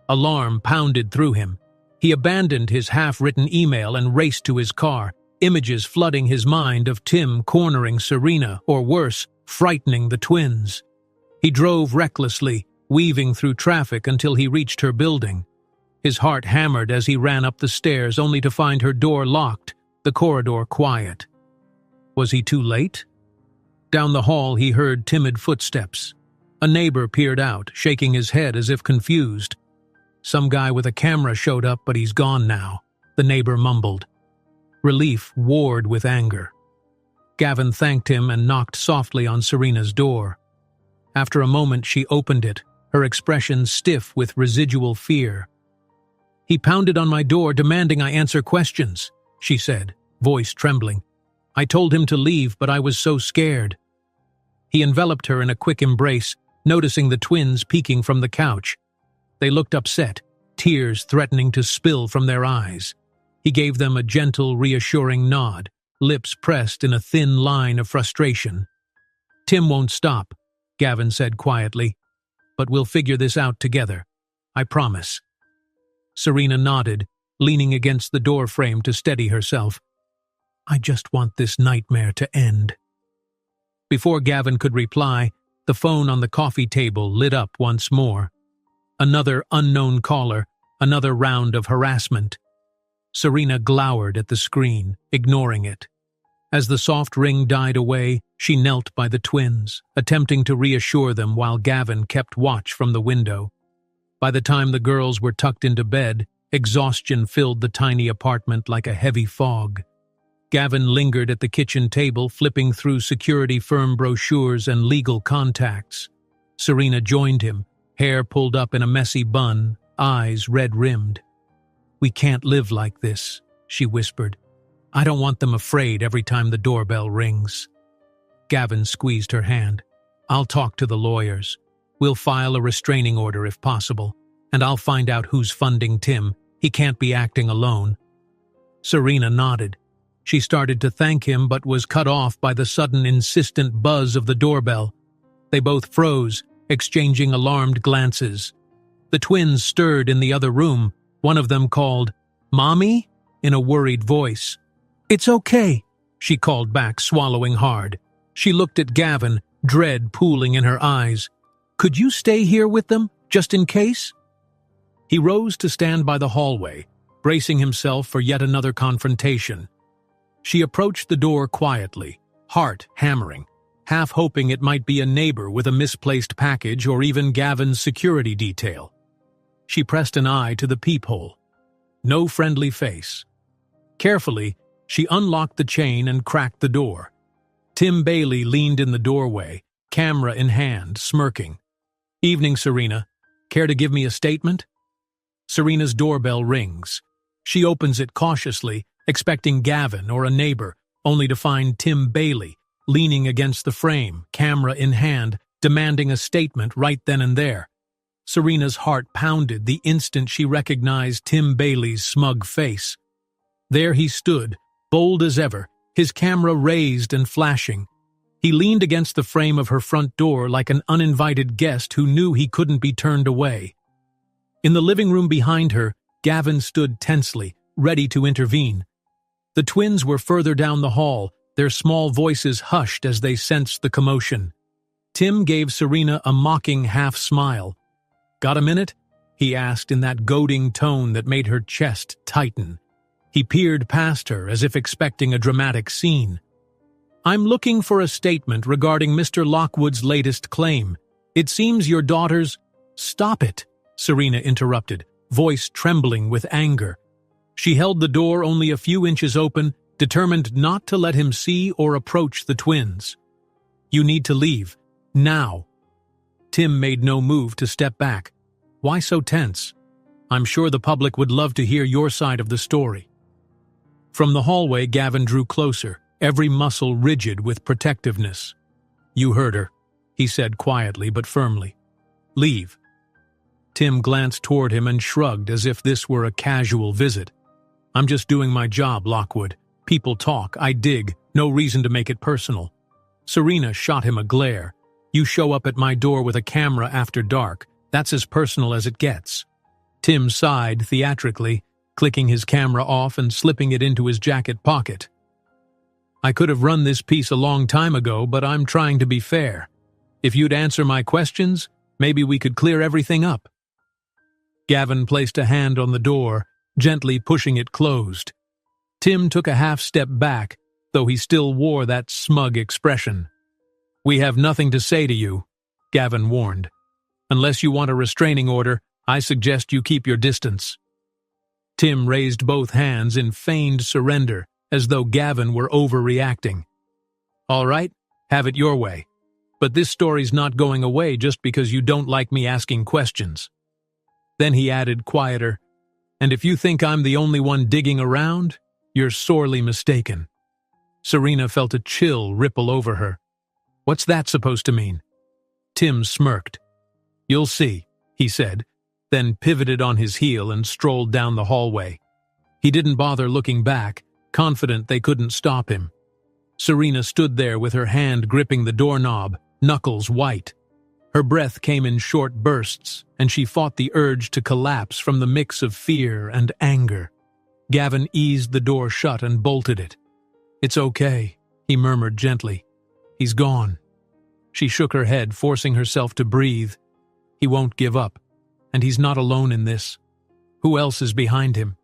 Alarm pounded through him. He abandoned his half-written email and raced to his car, images flooding his mind of Tim cornering Serena, or worse, frightening the twins. He drove recklessly, weaving through traffic until he reached her building. His heart hammered as he ran up the stairs, only to find her door locked, the corridor quiet. Was he too late? Down the hall he heard timid footsteps. A neighbor peered out, shaking his head as if confused. "Some guy with a camera showed up, but he's gone now," the neighbor mumbled. Relief warred with anger. Gavin thanked him and knocked softly on Serena's door. After a moment she opened it, her expression stiff with residual fear. "He pounded on my door, demanding I answer questions," she said, voice trembling. "I told him to leave, but I was so scared." He enveloped her in a quick embrace, noticing the twins peeking from the couch. They looked upset, tears threatening to spill from their eyes. He gave them a gentle, reassuring nod, lips pressed in a thin line of frustration. "Tim won't stop," Gavin said quietly, "but we'll figure this out together. I promise." Serena nodded, leaning against the doorframe to steady herself. "I just want this nightmare to end." Before Gavin could reply, the phone on the coffee table lit up once more. Another unknown caller, another round of harassment. Serena glowered at the screen, ignoring it. As the soft ring died away, she knelt by the twins, attempting to reassure them while Gavin kept watch from the window. By the time the girls were tucked into bed, exhaustion filled the tiny apartment like a heavy fog. Gavin lingered at the kitchen table, flipping through security firm brochures and legal contacts. Serena joined him, hair pulled up in a messy bun, eyes red-rimmed. "We can't live like this," she whispered. "I don't want them afraid every time the doorbell rings." Gavin squeezed her hand. "I'll talk to the lawyers. We'll file a restraining order if possible, and I'll find out who's funding Tim. He can't be acting alone." Serena nodded. She started to thank him but was cut off by the sudden insistent buzz of the doorbell. They both froze, exchanging alarmed glances. The twins stirred in the other room. One of them called, "Mommy?" in a worried voice. "It's okay," she called back, swallowing hard. She looked at Gavin, dread pooling in her eyes. "Could you stay here with them, just in case?" He rose to stand by the hallway, bracing himself for yet another confrontation. She approached the door quietly, heart hammering, half hoping it might be a neighbor with a misplaced package or even Gavin's security detail. She pressed an eye to the peephole. No friendly face. Carefully, she unlocked the chain and cracked the door. Tim Bailey leaned in the doorway, camera in hand, smirking. "Evening, Serena. Care to give me a statement?" Serena's doorbell rings. She opens it cautiously, expecting Gavin or a neighbor, only to find Tim Bailey, leaning against the frame, camera in hand, demanding a statement right then and there. Serena's heart pounded the instant she recognized Tim Bailey's smug face. There he stood, bold as ever, his camera raised and flashing. He leaned against the frame of her front door like an uninvited guest who knew he couldn't be turned away. In the living room behind her, Gavin stood tensely, ready to intervene. The twins were further down the hall, their small voices hushed as they sensed the commotion. Tim gave Serena a mocking half-smile. "Got a minute?" he asked in that goading tone that made her chest tighten. He peered past her as if expecting a dramatic scene. "I'm looking for a statement regarding Mr. Lockwood's latest claim. It seems your daughter's—" "Stop it," Serena interrupted, voice trembling with anger. She held the door only a few inches open, determined not to let him see or approach the twins. "You need to leave. Now." Tim made no move to step back. "Why so tense? I'm sure the public would love to hear your side of the story." From the hallway, Gavin drew closer, every muscle rigid with protectiveness. "You heard her," he said quietly but firmly. "Leave." Tim glanced toward him and shrugged as if this were a casual visit. "I'm just doing my job, Lockwood. People talk, I dig, no reason to make it personal." Serena shot him a glare. "You show up at my door with a camera after dark. That's as personal as it gets." Tim sighed theatrically, clicking his camera off and slipping it into his jacket pocket. "I could have run this piece a long time ago, but I'm trying to be fair. If you'd answer my questions, maybe we could clear everything up." Gavin placed a hand on the door, gently pushing it closed. Tim took a half step back, though he still wore that smug expression. "We have nothing to say to you," Gavin warned. "Unless you want a restraining order, I suggest you keep your distance." Tim raised both hands in feigned surrender, as though Gavin were overreacting. "All right, have it your way. But this story's not going away just because you don't like me asking questions." Then he added quieter, "And if you think I'm the only one digging around, you're sorely mistaken." Serena felt a chill ripple over her. "What's that supposed to mean?" Tim smirked. "You'll see," he said, then pivoted on his heel and strolled down the hallway. He didn't bother looking back, confident they couldn't stop him. Serena stood there with her hand gripping the doorknob, knuckles white. Her breath came in short bursts, and she fought the urge to collapse from the mix of fear and anger. Gavin eased the door shut and bolted it. "It's okay," he murmured gently. "He's gone." She shook her head, forcing herself to breathe. "He won't give up, and he's not alone in this. Who else is behind him?"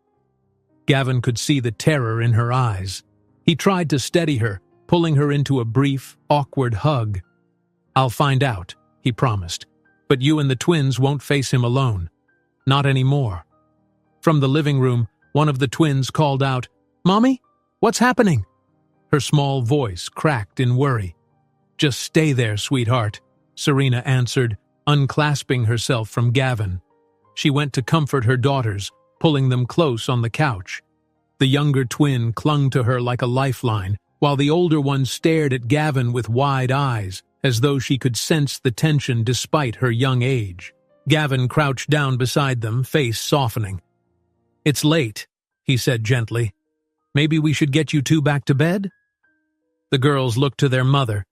Gavin could see the terror in her eyes. He tried to steady her, pulling her into a brief, awkward hug. "I'll find out," he promised, "but you and the twins won't face him alone. Not anymore." From the living room, one of the twins called out, "Mommy, what's happening?" Her small voice cracked in worry. "Just stay there, sweetheart," Serena answered, unclasping herself from Gavin. She went to comfort her daughters, pulling them close on the couch. The younger twin clung to her like a lifeline, while the older one stared at Gavin with wide eyes, as though she could sense the tension despite her young age. Gavin crouched down beside them, face softening. "It's late," he said gently. "Maybe we should get you two back to bed?" The girls looked to their mother.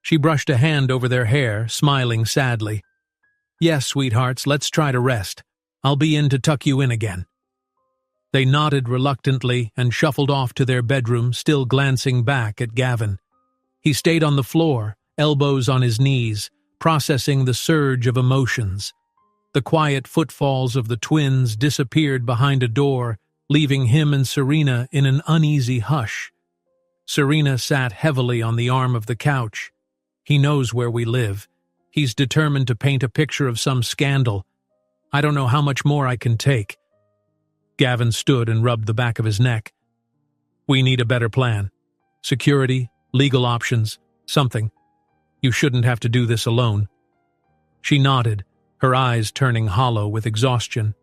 She brushed a hand over their hair, smiling sadly. "Yes, sweethearts, let's try to rest. I'll be in to tuck you in again." They nodded reluctantly and shuffled off to their bedroom, still glancing back at Gavin. He stayed on the floor, elbows on his knees, processing the surge of emotions. The quiet footfalls of the twins disappeared behind a door, leaving him and Serena in an uneasy hush. Serena sat heavily on the arm of the couch. "He knows where we live. He's determined to paint a picture of some scandal. I don't know how much more I can take." Gavin stood and rubbed the back of his neck. "We need a better plan. Security, Legal options. Something. You shouldn't have to do this alone. She nodded, her eyes turning hollow with exhaustion.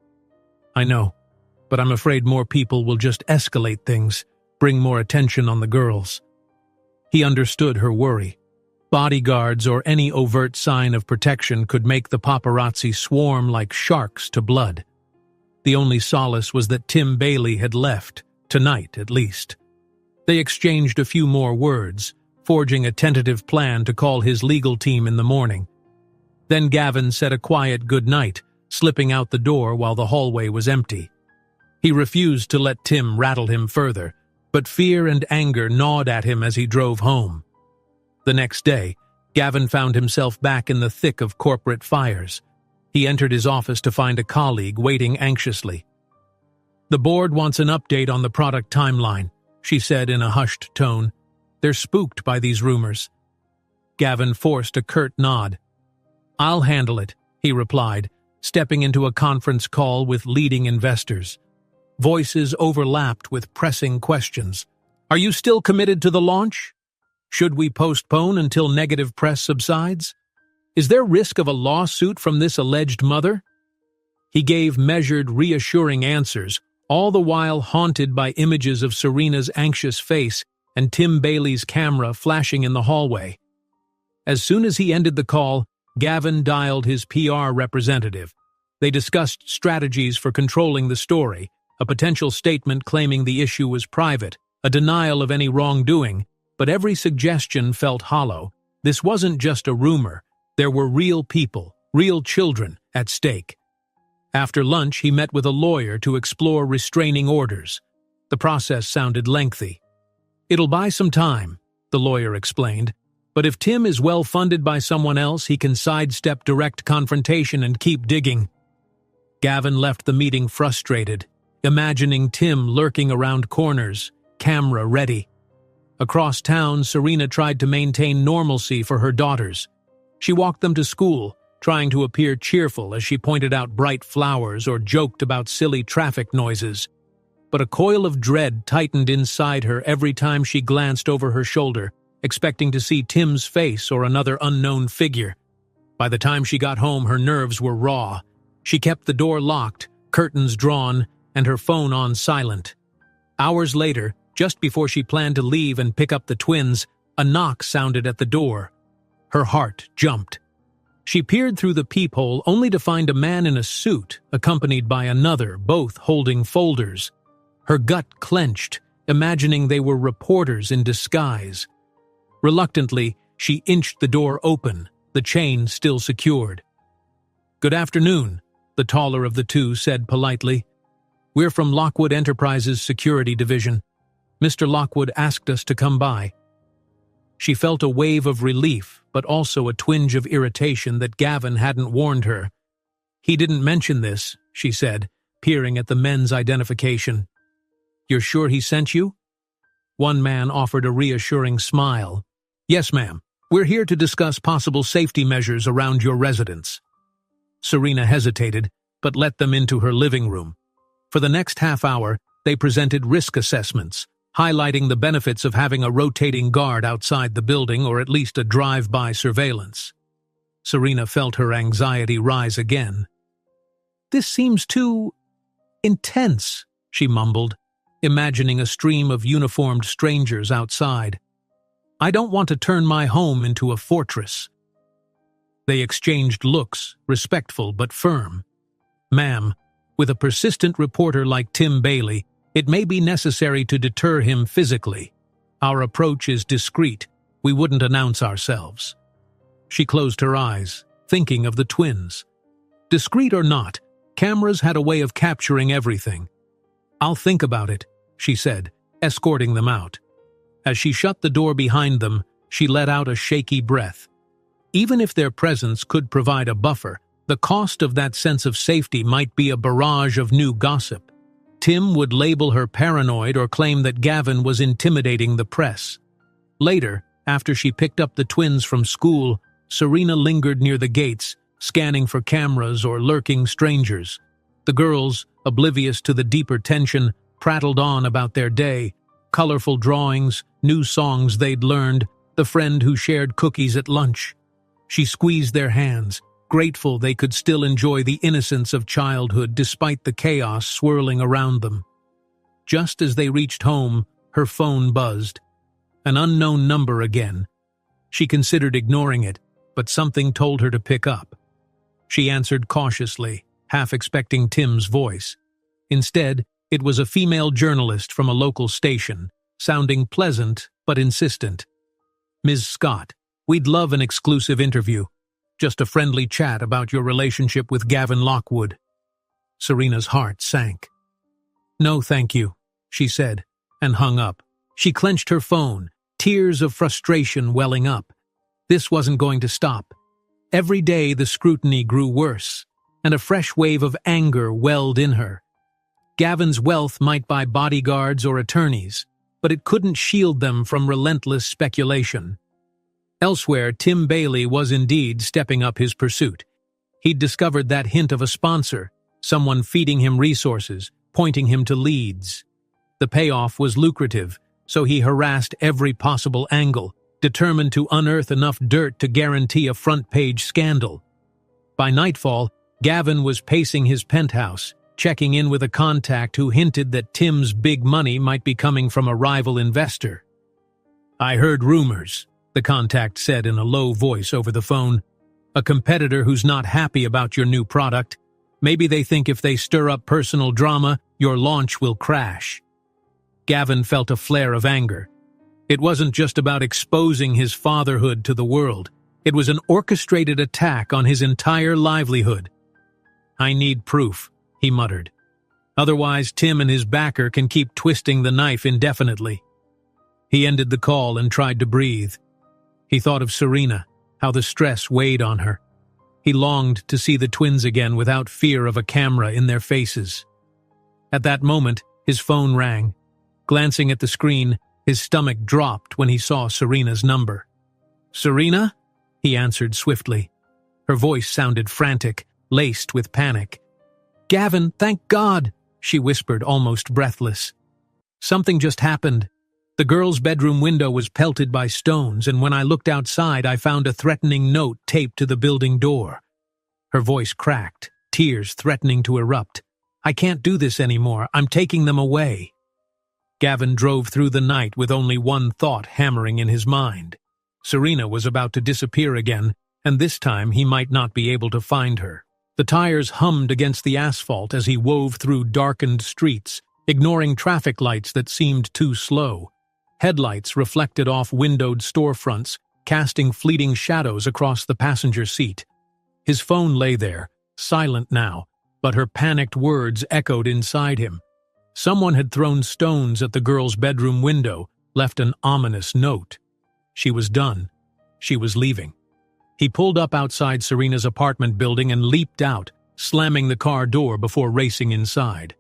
I know, but I'm afraid more people will just escalate things, bring more attention on the girls. He understood her worry. Bodyguards or any overt sign of protection could make the paparazzi swarm like sharks to blood. The only solace was that Tim Bailey had left, tonight at least. They exchanged a few more words, forging a tentative plan to call his legal team in the morning. Then Gavin said a quiet goodnight, slipping out the door while the hallway was empty. He refused to let Tim rattle him further, but fear and anger gnawed at him as he drove home. The next day, Gavin found himself back in the thick of corporate fires. He entered his office to find a colleague waiting anxiously. The board wants an update on the product timeline, she said in a hushed tone. They're spooked by these rumors. Gavin forced a curt nod. I'll handle it, he replied, stepping into a conference call with leading investors. Voices overlapped with pressing questions. Are you still committed to the launch? Should we postpone until negative press subsides? Is there risk of a lawsuit from this alleged mother? He gave measured, reassuring answers, all the while haunted by images of Serena's anxious face and Tim Bailey's camera flashing in the hallway. As soon as he ended the call, Gavin dialed his PR representative. They discussed strategies for controlling the story, a potential statement claiming the issue was private, a denial of any wrongdoing, but every suggestion felt hollow. This wasn't just a rumor. There were real people, real children, at stake. After lunch, he met with a lawyer to explore restraining orders. The process sounded lengthy. It'll buy some time, the lawyer explained, but if Tim is well funded by someone else, he can sidestep direct confrontation and keep digging. Gavin left the meeting frustrated, imagining Tim lurking around corners, camera ready. Across town, Serena tried to maintain normalcy for her daughters. She walked them to school, trying to appear cheerful as she pointed out bright flowers or joked about silly traffic noises. But a coil of dread tightened inside her every time she glanced over her shoulder, expecting to see Tim's face or another unknown figure. By the time she got home, her nerves were raw. She kept the door locked, curtains drawn, and her phone on silent. Hours later, just before she planned to leave and pick up the twins, a knock sounded at the door. Her heart jumped. She peered through the peephole only to find a man in a suit, accompanied by another, both holding folders. Her gut clenched, imagining they were reporters in disguise. Reluctantly, she inched the door open, the chain still secured. "Good afternoon," the taller of the two said politely. "We're from Lockwood Enterprises Security Division. Mr. Lockwood asked us to come by." She felt a wave of relief, but also a twinge of irritation that Gavin hadn't warned her. "He didn't mention this," she said, peering at the men's identification. "You're sure he sent you?" One man offered a reassuring smile. "Yes, ma'am. We're here to discuss possible safety measures around your residence." Serena hesitated, but let them into her living room. For the next half hour, they presented risk assessments, highlighting the benefits of having a rotating guard outside the building or at least a drive-by surveillance. Serena felt her anxiety rise again. "This seems too intense," she mumbled, imagining a stream of uniformed strangers outside. "I don't want to turn my home into a fortress." They exchanged looks, respectful but firm. "Ma'am, with a persistent reporter like Tim Bailey, it may be necessary to deter him physically. Our approach is discreet. We wouldn't announce ourselves." She closed her eyes, thinking of the twins. Discreet or not, cameras had a way of capturing everything. "I'll think about it," she said, escorting them out. As she shut the door behind them, she let out a shaky breath. Even if their presence could provide a buffer, the cost of that sense of safety might be a barrage of new gossip. Tim would label her paranoid or claim that Gavin was intimidating the press. Later, after she picked up the twins from school, Serena lingered near the gates, scanning for cameras or lurking strangers. The girls, oblivious to the deeper tension, prattled on about their day, colorful drawings, new songs they'd learned, the friend who shared cookies at lunch. She squeezed their hands, grateful they could still enjoy the innocence of childhood despite the chaos swirling around them. Just as they reached home, her phone buzzed. An unknown number again. She considered ignoring it, but something told her to pick up. She answered cautiously, half expecting Tim's voice. Instead, it was a female journalist from a local station, sounding pleasant but insistent. "Ms. Scott, we'd love an exclusive interview. Just a friendly chat about your relationship with Gavin Lockwood." Serena's heart sank. "No, thank you," she said, and hung up. She clenched her phone, tears of frustration welling up. This wasn't going to stop. Every day the scrutiny grew worse, and a fresh wave of anger welled in her. Gavin's wealth might buy bodyguards or attorneys, but it couldn't shield them from relentless speculation. Elsewhere, Tim Bailey was indeed stepping up his pursuit. He'd discovered that hint of a sponsor, someone feeding him resources, pointing him to leads. The payoff was lucrative, so he harassed every possible angle, determined to unearth enough dirt to guarantee a front-page scandal. By nightfall, Gavin was pacing his penthouse, checking in with a contact who hinted that Tim's big money might be coming from a rival investor. "I heard rumors," the contact said in a low voice over the phone. "A competitor who's not happy about your new product. Maybe they think if they stir up personal drama, your launch will crash." Gavin felt a flare of anger. It wasn't just about exposing his fatherhood to the world. It was an orchestrated attack on his entire livelihood. "I need proof," he muttered. "Otherwise, Tim and his backer can keep twisting the knife indefinitely." He ended the call and tried to breathe. He thought of Serena, how the stress weighed on her. He longed to see the twins again without fear of a camera in their faces. At that moment, his phone rang. Glancing at the screen, his stomach dropped when he saw Serena's number. "Serena?" he answered swiftly. Her voice sounded frantic, laced with panic. "Gavin, thank God," she whispered, almost breathless. "Something just happened. The girl's bedroom window was pelted by stones, and when I looked outside, I found a threatening note taped to the building door." Her voice cracked, tears threatening to erupt. "I can't do this anymore. I'm taking them away." Gavin drove through the night with only one thought hammering in his mind. Serena was about to disappear again, and this time he might not be able to find her. The tires hummed against the asphalt as he wove through darkened streets, ignoring traffic lights that seemed too slow. Headlights reflected off windowed storefronts, casting fleeting shadows across the passenger seat. His phone lay there, silent now, but her panicked words echoed inside him. Someone had thrown stones at the girl's bedroom window, left an ominous note. She was done. She was leaving. He pulled up outside Serena's apartment building and leaped out, slamming the car door before racing inside.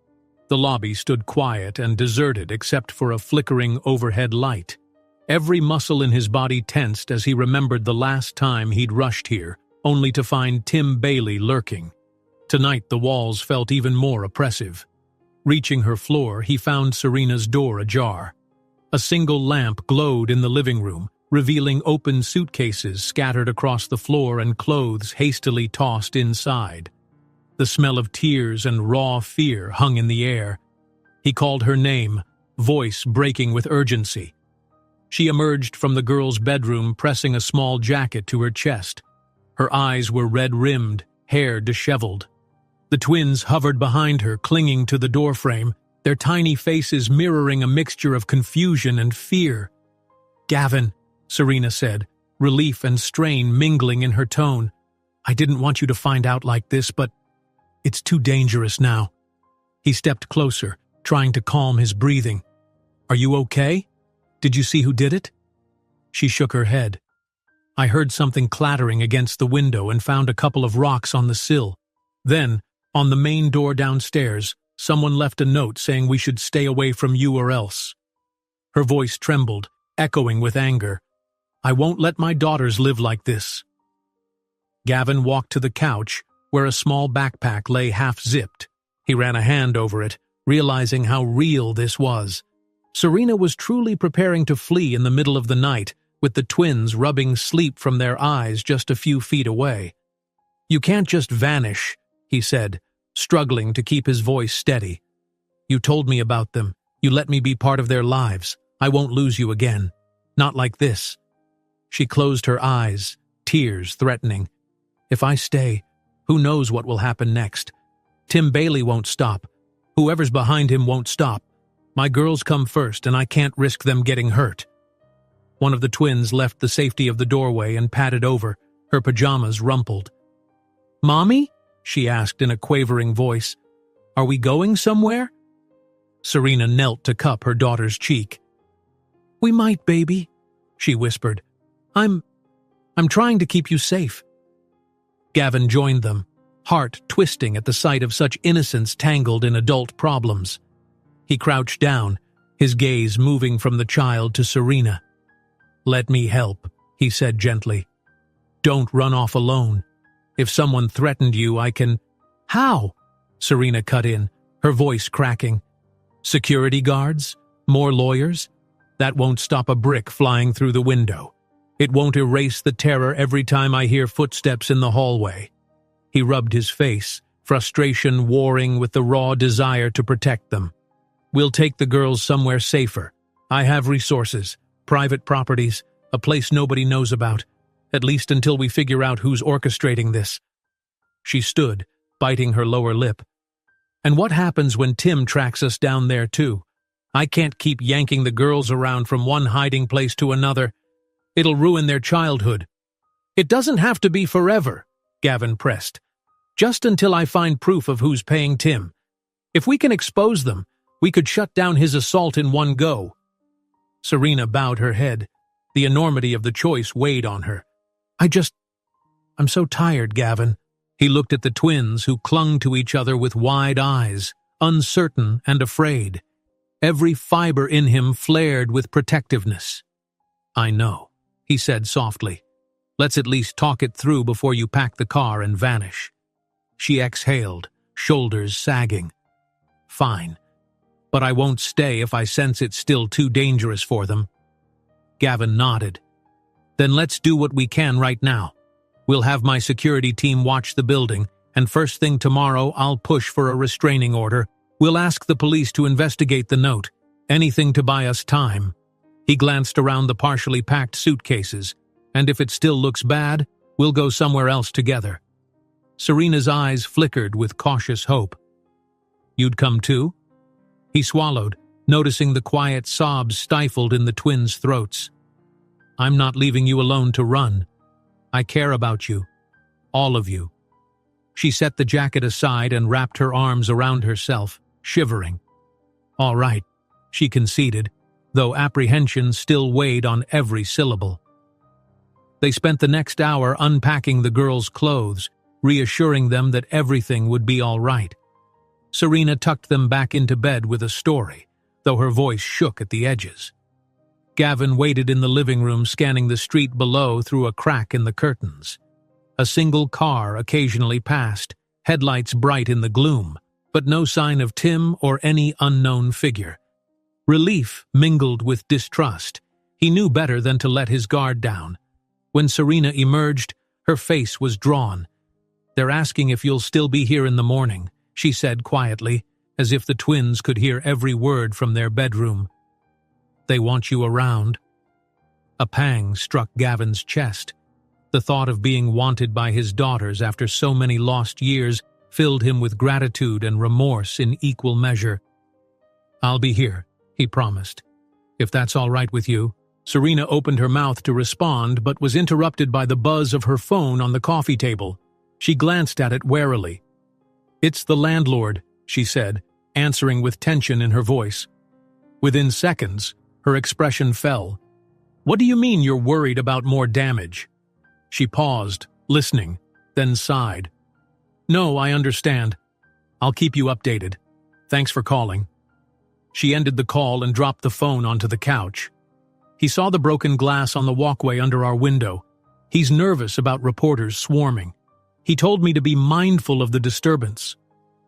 The lobby stood quiet and deserted except for a flickering overhead light. Every muscle in his body tensed as he remembered the last time he'd rushed here, only to find Tim Bailey lurking. Tonight the walls felt even more oppressive. Reaching her floor, he found Serena's door ajar. A single lamp glowed in the living room, revealing open suitcases scattered across the floor and clothes hastily tossed inside. The smell of tears and raw fear hung in the air. He called her name, voice breaking with urgency. She emerged from the girl's bedroom, pressing a small jacket to her chest. Her eyes were red-rimmed, hair disheveled. The twins hovered behind her, clinging to the doorframe, their tiny faces mirroring a mixture of confusion and fear. "Gavin," Serena said, relief and strain mingling in her tone. "I didn't want you to find out like this, but it's too dangerous now." He stepped closer, trying to calm his breathing. "Are you okay? Did you see who did it?" She shook her head. "I heard something clattering against the window and found a couple of rocks on the sill. Then, on the main door downstairs, someone left a note saying we should stay away from you or else." Her voice trembled, echoing with anger. "I won't let my daughters live like this." Gavin walked to the couch, where a small backpack lay half-zipped. He ran a hand over it, realizing how real this was. Serena was truly preparing to flee in the middle of the night, with the twins rubbing sleep from their eyes just a few feet away. "You can't just vanish," he said, struggling to keep his voice steady. "You told me about them. You let me be part of their lives. I won't lose you again. Not like this." She closed her eyes, tears threatening. "If I stay, who knows what will happen next? Tim Bailey won't stop. Whoever's behind him won't stop. My girls come first, and I can't risk them getting hurt." One of the twins left the safety of the doorway and padded over, her pajamas rumpled. "Mommy?" she asked in a quavering voice. "Are we going somewhere?" Serena knelt to cup her daughter's cheek. "We might, baby," she whispered. I'm trying to keep you safe." Gavin joined them, heart twisting at the sight of such innocence tangled in adult problems. He crouched down, his gaze moving from the child to Serena. "Let me help," he said gently. "Don't run off alone. If someone threatened you, I can—" "How?" Serena cut in, her voice cracking. "Security guards? More lawyers? That won't stop a brick flying through the window. It won't erase the terror every time I hear footsteps in the hallway." He rubbed his face, frustration warring with the raw desire to protect them. "We'll take the girls somewhere safer. I have resources, private properties, a place nobody knows about, at least until we figure out who's orchestrating this." She stood, biting her lower lip. "And what happens when Tim tracks us down there too? I can't keep yanking the girls around from one hiding place to another. It'll ruin their childhood." "It doesn't have to be forever," Gavin pressed. "Just until I find proof of who's paying Tim. If we can expose them, we could shut down his assault in one go." Serena bowed her head. The enormity of the choice weighed on her. I'm so tired, Gavin." He looked at the twins who clung to each other with wide eyes, uncertain and afraid. Every fiber in him flared with protectiveness. "I know," he said softly. "Let's at least talk it through before you pack the car and vanish." She exhaled, shoulders sagging. "Fine. But I won't stay if I sense it's still too dangerous for them." Gavin nodded. "Then let's do what we can right now. We'll have my security team watch the building, and first thing tomorrow I'll push for a restraining order. We'll ask the police to investigate the note. Anything to buy us time." He glanced around the partially packed suitcases. "And if it still looks bad, we'll go somewhere else together." Serena's eyes flickered with cautious hope. "You'd come too?" He swallowed, noticing the quiet sobs stifled in the twins' throats. "I'm not leaving you alone to run. I care about you. All of you." She set the jacket aside and wrapped her arms around herself, shivering. "All right," she conceded, though apprehension still weighed on every syllable. They spent the next hour unpacking the girls' clothes, reassuring them that everything would be all right. Serena tucked them back into bed with a story, though her voice shook at the edges. Gavin waited in the living room, scanning the street below through a crack in the curtains. A single car occasionally passed, headlights bright in the gloom, but no sign of Tim or any unknown figure. Relief mingled with distrust. He knew better than to let his guard down. When Serena emerged, her face was drawn. "They're asking if you'll still be here in the morning," she said quietly, as if the twins could hear every word from their bedroom. "They want you around." A pang struck Gavin's chest. The thought of being wanted by his daughters after so many lost years filled him with gratitude and remorse in equal measure. "I'll be here," he promised. "If that's all right with you." Serena opened her mouth to respond, but was interrupted by the buzz of her phone on the coffee table. She glanced at it warily. "It's the landlord," she said, answering with tension in her voice. Within seconds, her expression fell. "What do you mean you're worried about more damage?" She paused, listening, then sighed. "No, I understand. I'll keep you updated. Thanks for calling." She ended the call and dropped the phone onto the couch. "He saw the broken glass on the walkway under our window. He's nervous about reporters swarming. He told me to be mindful of the disturbance."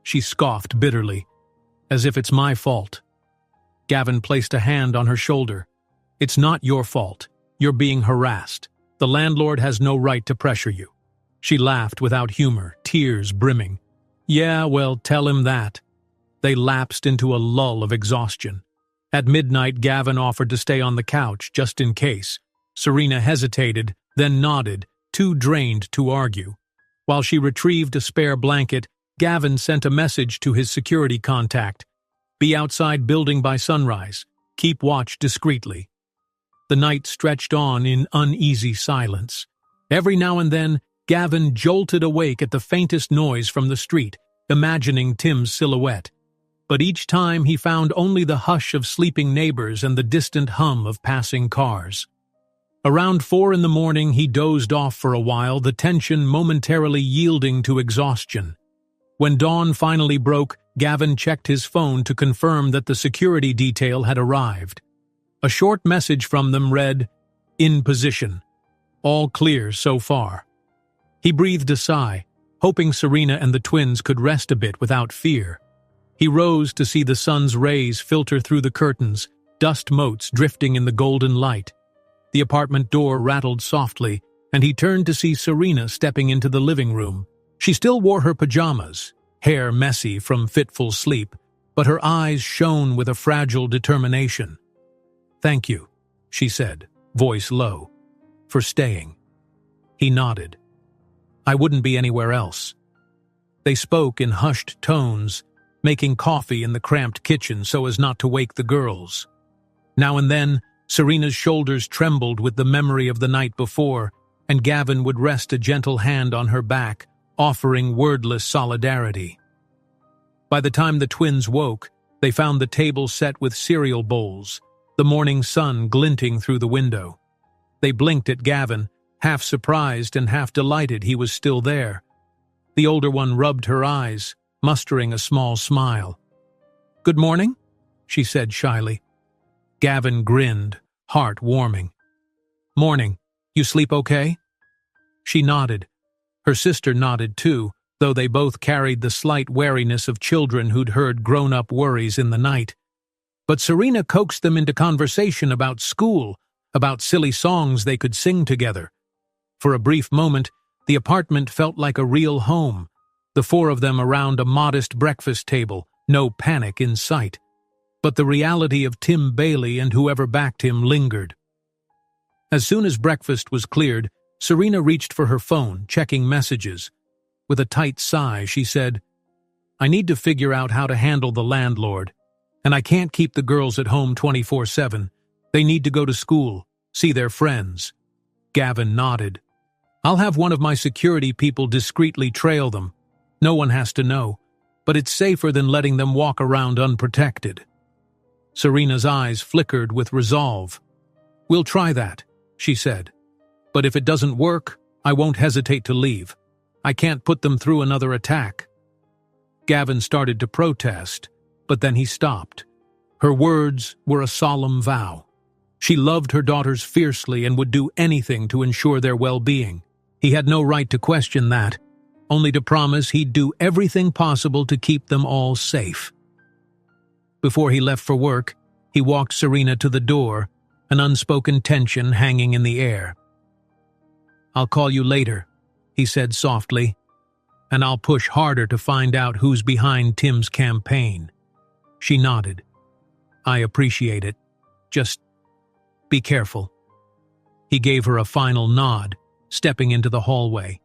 She scoffed bitterly, "As if it's my fault." Gavin placed a hand on her shoulder. "It's not your fault. You're being harassed. The landlord has no right to pressure you." She laughed without humor, tears brimming. "Yeah, well, tell him that." They lapsed into a lull of exhaustion. At midnight, Gavin offered to stay on the couch, just in case. Serena hesitated, then nodded, too drained to argue. While she retrieved a spare blanket, Gavin sent a message to his security contact. "Be outside building by sunrise. Keep watch discreetly." The night stretched on in uneasy silence. Every now and then, Gavin jolted awake at the faintest noise from the street, imagining Tim's silhouette. But each time he found only the hush of sleeping neighbors and the distant hum of passing cars. Around 4 in the morning, he dozed off for a while, the tension momentarily yielding to exhaustion. When dawn finally broke, Gavin checked his phone to confirm that the security detail had arrived. A short message from them read, "In position. All clear so far." He breathed a sigh, hoping Serena and the twins could rest a bit without fear. He rose to see the sun's rays filter through the curtains, dust motes drifting in the golden light. The apartment door rattled softly, and he turned to see Serena stepping into the living room. She still wore her pajamas, hair messy from fitful sleep, but her eyes shone with a fragile determination. "Thank you," she said, voice low, "for staying." He nodded. "I wouldn't be anywhere else." They spoke in hushed tones, making coffee in the cramped kitchen so as not to wake the girls. Now and then, Serena's shoulders trembled with the memory of the night before, and Gavin would rest a gentle hand on her back, offering wordless solidarity. By the time the twins woke, they found the table set with cereal bowls, the morning sun glinting through the window. They blinked at Gavin, half surprised and half delighted he was still there. The older one rubbed her eyes, mustering a small smile. "Good morning," she said shyly. Gavin grinned, heart warming. "Morning. You sleep okay?" She nodded. Her sister nodded too, though they both carried the slight wariness of children who'd heard grown-up worries in the night. But Serena coaxed them into conversation about school, about silly songs they could sing together. For a brief moment, the apartment felt like a real home, the 4 of them around a modest breakfast table, no panic in sight. But the reality of Tim Bailey and whoever backed him lingered. As soon as breakfast was cleared, Serena reached for her phone, checking messages. With a tight sigh, she said, "I need to figure out how to handle the landlord. And I can't keep the girls at home 24/7. They need to go to school, see their friends." Gavin nodded. "I'll have one of my security people discreetly trail them. No one has to know, but it's safer than letting them walk around unprotected." Serena's eyes flickered with resolve. "We'll try that," she said. "But if it doesn't work, I won't hesitate to leave. I can't put them through another attack." Gavin started to protest, but then he stopped. Her words were a solemn vow. She loved her daughters fiercely and would do anything to ensure their well-being. He had no right to question that, only to promise he'd do everything possible to keep them all safe. Before he left for work, he walked Serena to the door, an unspoken tension hanging in the air. "I'll call you later," he said softly, "and I'll push harder to find out who's behind Tim's campaign." She nodded. "I appreciate it. Just be careful." He gave her a final nod, stepping into the hallway.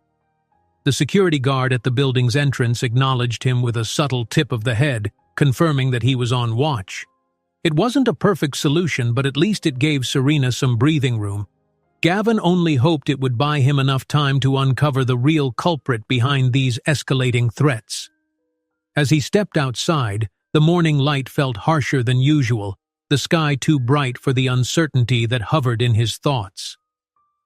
The security guard at the building's entrance acknowledged him with a subtle tip of the head, confirming that he was on watch. It wasn't a perfect solution, but at least it gave Serena some breathing room. Gavin only hoped it would buy him enough time to uncover the real culprit behind these escalating threats. As he stepped outside, the morning light felt harsher than usual, the sky too bright for the uncertainty that hovered in his thoughts.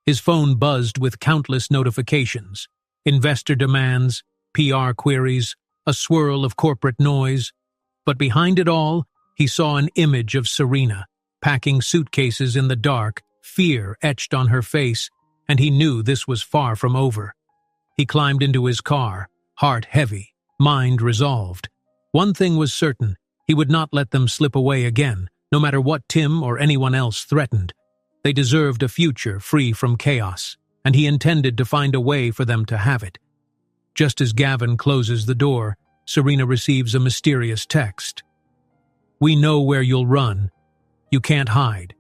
His phone buzzed with countless notifications, investor demands, PR queries, a swirl of corporate noise. But behind it all, he saw an image of Serena, packing suitcases in the dark, fear etched on her face, and he knew this was far from over. He climbed into his car, heart heavy, mind resolved. One thing was certain, he would not let them slip away again, No matter what Tim or anyone else threatened, they deserved a future free from chaos, and he intended to find a way for them to have it. Just as Gavin closes the door, Serena receives a mysterious text. "We know where you'll run. You can't hide."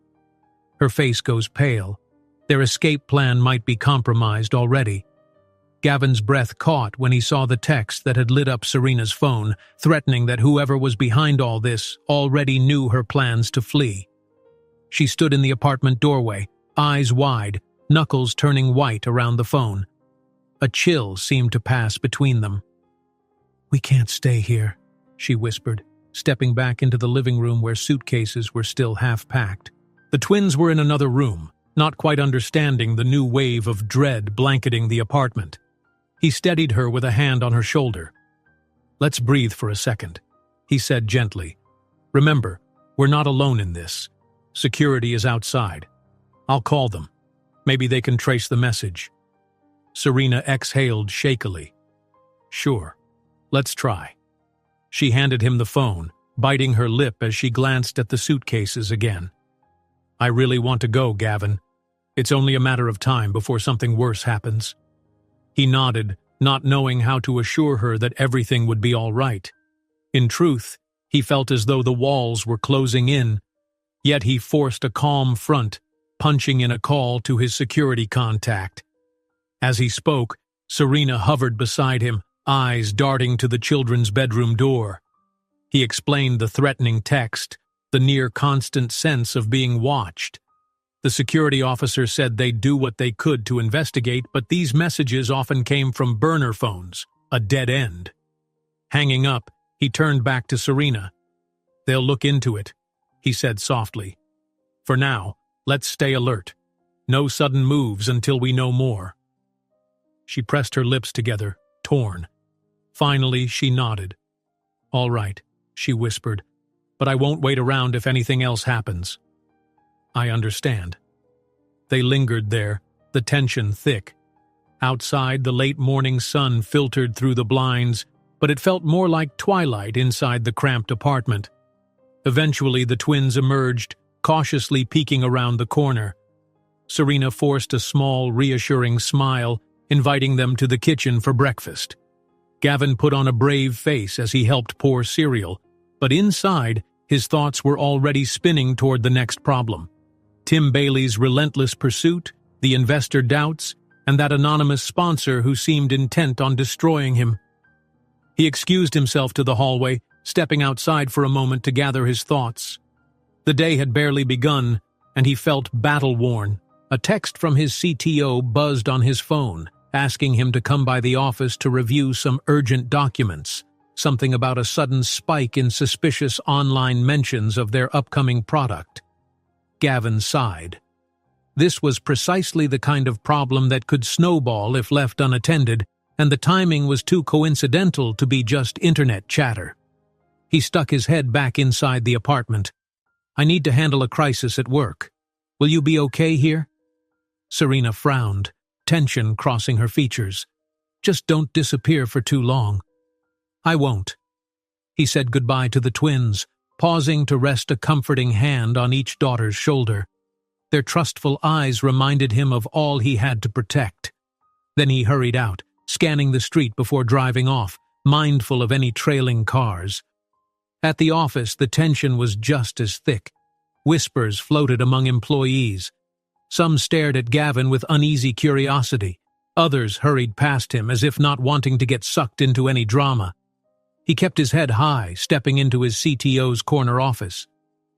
Her face goes pale. Their escape plan might be compromised already. Gavin's breath caught when he saw the text that had lit up Serena's phone, threatening that whoever was behind all this already knew her plans to flee. She stood in the apartment doorway, eyes wide, knuckles turning white around the phone. A chill seemed to pass between them. "We can't stay here," she whispered, stepping back into the living room where suitcases were still half-packed. The twins were in another room, not quite understanding the new wave of dread blanketing the apartment. He steadied her with a hand on her shoulder. "Let's breathe for a second," he said gently. "Remember, we're not alone in this. Security is outside. I'll call them. Maybe they can trace the message." Serena exhaled shakily. "Sure, let's try." She handed him the phone, biting her lip as she glanced at the suitcases again. "I really want to go, Gavin. It's only a matter of time before something worse happens." He nodded, not knowing how to assure her that everything would be all right. In truth, he felt as though the walls were closing in, yet he forced a calm front, punching in a call to his security contact. As he spoke, Serena hovered beside him, eyes darting to the children's bedroom door. He explained the threatening text, the near-constant sense of being watched. The security officer said they'd do what they could to investigate, but these messages often came from burner phones, a dead end. Hanging up, he turned back to Serena. "They'll look into it," he said softly. "For now, let's stay alert. No sudden moves until we know more." She pressed her lips together, torn. Finally, she nodded. "All right," she whispered, "but I won't wait around if anything else happens." "I understand." They lingered there, the tension thick. Outside, the late morning sun filtered through the blinds, but it felt more like twilight inside the cramped apartment. Eventually, the twins emerged, cautiously peeking around the corner. Serena forced a small, reassuring smile, inviting them to the kitchen for breakfast. Gavin put on a brave face as he helped pour cereal, but inside, his thoughts were already spinning toward the next problem. Tim Bailey's relentless pursuit, the investor doubts, and that anonymous sponsor who seemed intent on destroying him. He excused himself to the hallway, stepping outside for a moment to gather his thoughts. The day had barely begun, and he felt battle-worn. A text from his CTO buzzed on his phone, asking him to come by the office to review some urgent documents, something about a sudden spike in suspicious online mentions of their upcoming product. Gavin sighed. This was precisely the kind of problem that could snowball if left unattended, and the timing was too coincidental to be just internet chatter. He stuck his head back inside the apartment. "I need to handle a crisis at work. Will you be okay here?" Serena frowned, tension crossing her features. "Just don't disappear for too long." "I won't." He said goodbye to the twins, pausing to rest a comforting hand on each daughter's shoulder. Their trustful eyes reminded him of all he had to protect. Then he hurried out, scanning the street before driving off, mindful of any trailing cars. At the office, the tension was just as thick. Whispers floated among employees. Some stared at Gavin with uneasy curiosity. Others hurried past him as if not wanting to get sucked into any drama. He kept his head high, stepping into his CTO's corner office.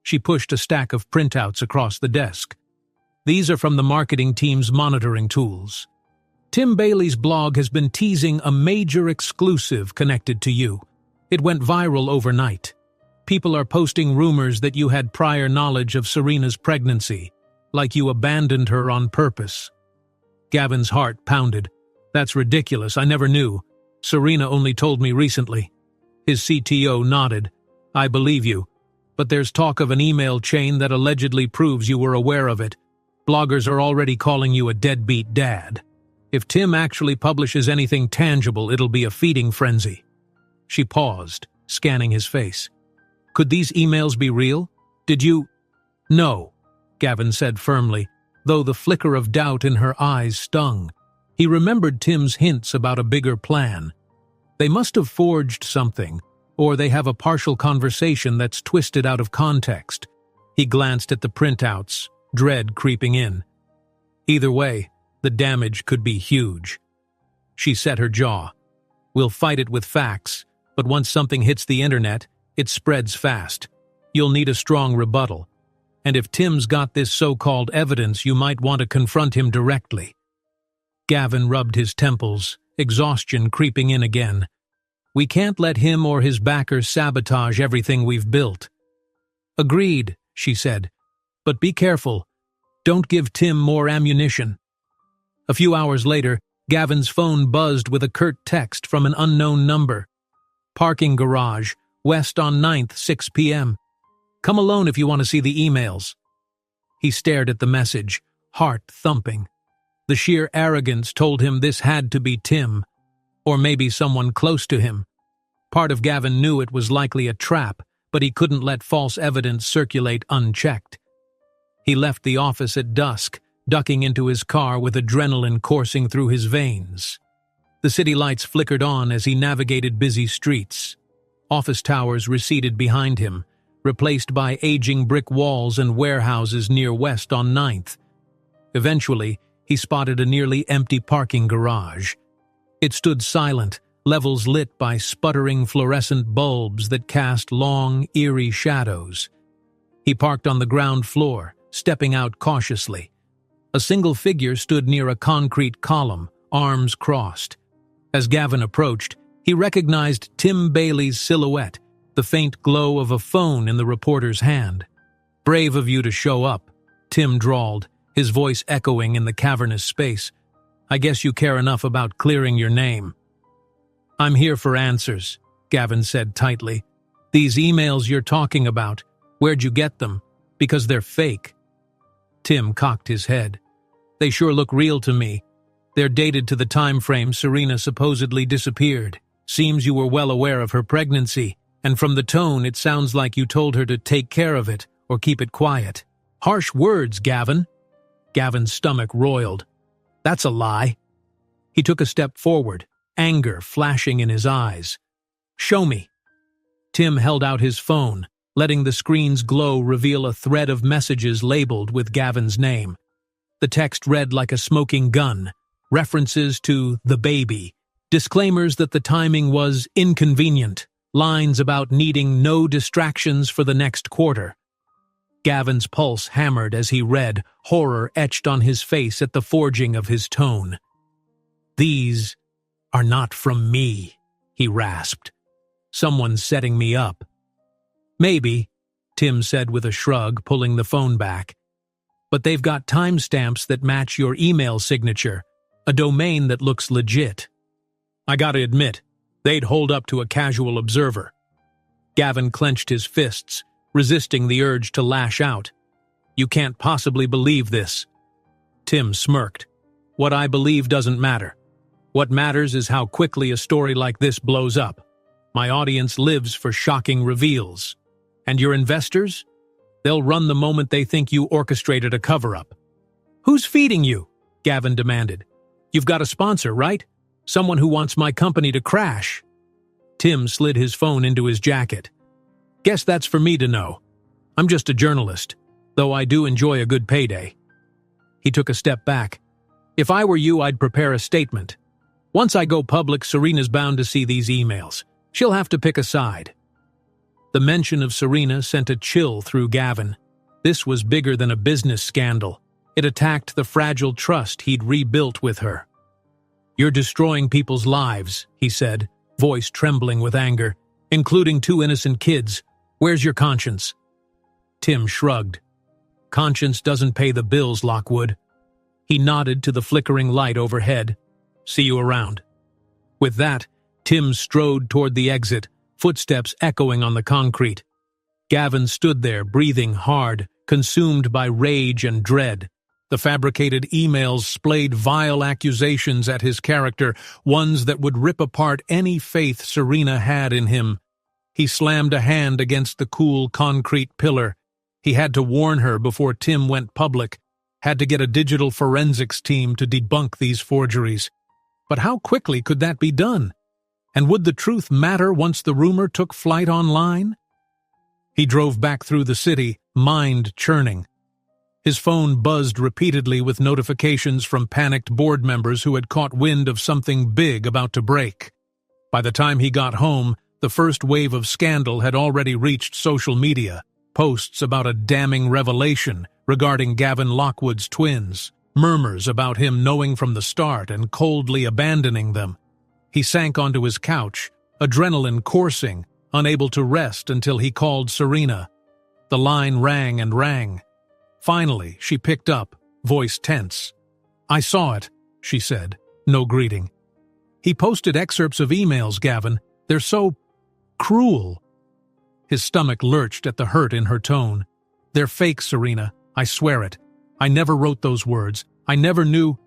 She pushed a stack of printouts across the desk. "These are from the marketing team's monitoring tools. Tim Bailey's blog has been teasing a major exclusive connected to you. It went viral overnight. People are posting rumors that you had prior knowledge of Serena's pregnancy, like you abandoned her on purpose." Gavin's heart pounded. "That's ridiculous, I never knew. Serena only told me recently." His CTO nodded. "I believe you, but there's talk of an email chain that allegedly proves you were aware of it. Bloggers are already calling you a deadbeat dad. If Tim actually publishes anything tangible, it'll be a feeding frenzy." She paused, scanning his face. "Could these emails be real? Did you—" "No," Gavin said firmly, though the flicker of doubt in her eyes stung. He remembered Tim's hints about a bigger plan. They must have forged something, or they have a partial conversation that's twisted out of context. He glanced at the printouts, dread creeping in. Either way, the damage could be huge. She set her jaw. "We'll fight it with facts, but once something hits the internet, it spreads fast. You'll need a strong rebuttal. And if Tim's got this so-called evidence, you might want to confront him directly." Gavin rubbed his temples, exhaustion creeping in again. "We can't let him or his backers sabotage everything we've built." "Agreed," she said. "But be careful. Don't give Tim more ammunition." A few hours later, Gavin's phone buzzed with a curt text from an unknown number. "Parking garage, west on 9th, 6 p.m. Come alone if you want to see the emails." He stared at the message, heart thumping. The sheer arrogance told him this had to be Tim, or maybe someone close to him. Part of Gavin knew it was likely a trap, but he couldn't let false evidence circulate unchecked. He left the office at dusk, ducking into his car with adrenaline coursing through his veins. The city lights flickered on as he navigated busy streets. Office towers receded behind him, replaced by aging brick walls and warehouses near west on 9th. Eventually, he spotted a nearly empty parking garage. It stood silent, levels lit by sputtering fluorescent bulbs that cast long, eerie shadows. He parked on the ground floor, stepping out cautiously. A single figure stood near a concrete column, arms crossed. As Gavin approached, he recognized Tim Bailey's silhouette, the faint glow of a phone in the reporter's hand. "Brave of you to show up," Tim drawled, his voice echoing in the cavernous space. "I guess you care enough about clearing your name." "I'm here for answers," Gavin said tightly. "These emails you're talking about, where'd you get them? Because they're fake." Tim cocked his head. "They sure look real to me. They're dated to the time frame Serena supposedly disappeared. Seems you were well aware of her pregnancy, and from the tone it sounds like you told her to take care of it or keep it quiet." "Harsh words, Gavin." Gavin's stomach roiled. "That's a lie." He took a step forward, anger flashing in his eyes. "Show me." Tim held out his phone, letting the screen's glow reveal a thread of messages labeled with Gavin's name. The text read like a smoking gun, references to the baby, disclaimers that the timing was inconvenient, lines about needing no distractions for the next quarter. Gavin's pulse hammered as he read, horror etched on his face at the forging of his tone. "These are not from me," he rasped. "Someone's setting me up." "Maybe," Tim said with a shrug, pulling the phone back. "But they've got timestamps that match your email signature, a domain that looks legit." "I gotta admit, they'd hold up to a casual observer." Gavin clenched his fists, resisting the urge to lash out. "You can't possibly believe this." Tim smirked. "What I believe doesn't matter. What matters is how quickly a story like this blows up. My audience lives for shocking reveals. And your investors? They'll run the moment they think you orchestrated a cover-up." "Who's feeding you?" Gavin demanded. "You've got a sponsor, right? Someone who wants my company to crash." Tim slid his phone into his jacket. "Guess that's for me to know. I'm just a journalist, though I do enjoy a good payday." He took a step back. "If I were you, I'd prepare a statement. Once I go public, Serena's bound to see these emails. She'll have to pick a side." The mention of Serena sent a chill through Gavin. This was bigger than a business scandal. It attacked the fragile trust he'd rebuilt with her. "You're destroying people's lives," he said, voice trembling with anger, "including 2 innocent kids. Where's your conscience?" Tim shrugged. "Conscience doesn't pay the bills, Lockwood." He nodded to the flickering light overhead. "See you around." With that, Tim strode toward the exit, footsteps echoing on the concrete. Gavin stood there, breathing hard, consumed by rage and dread. The fabricated emails splayed vile accusations at his character, ones that would rip apart any faith Serena had in him. He slammed a hand against the cool concrete pillar. He had to warn her before Tim went public, had to get a digital forensics team to debunk these forgeries. But how quickly could that be done? And would the truth matter once the rumor took flight online? He drove back through the city, mind churning. His phone buzzed repeatedly with notifications from panicked board members who had caught wind of something big about to break. By the time he got home, the first wave of scandal had already reached social media. Posts about a damning revelation regarding Gavin Lockwood's twins, murmurs about him knowing from the start and coldly abandoning them. He sank onto his couch, adrenaline coursing, unable to rest until he called Serena. The line rang and rang. Finally, she picked up, voice tense. "I saw it," she said, no greeting. "He posted excerpts of emails, Gavin. They're so cruel." His stomach lurched at the hurt in her tone. "They're fake, Serena. I swear it. I never wrote those words. I never knew."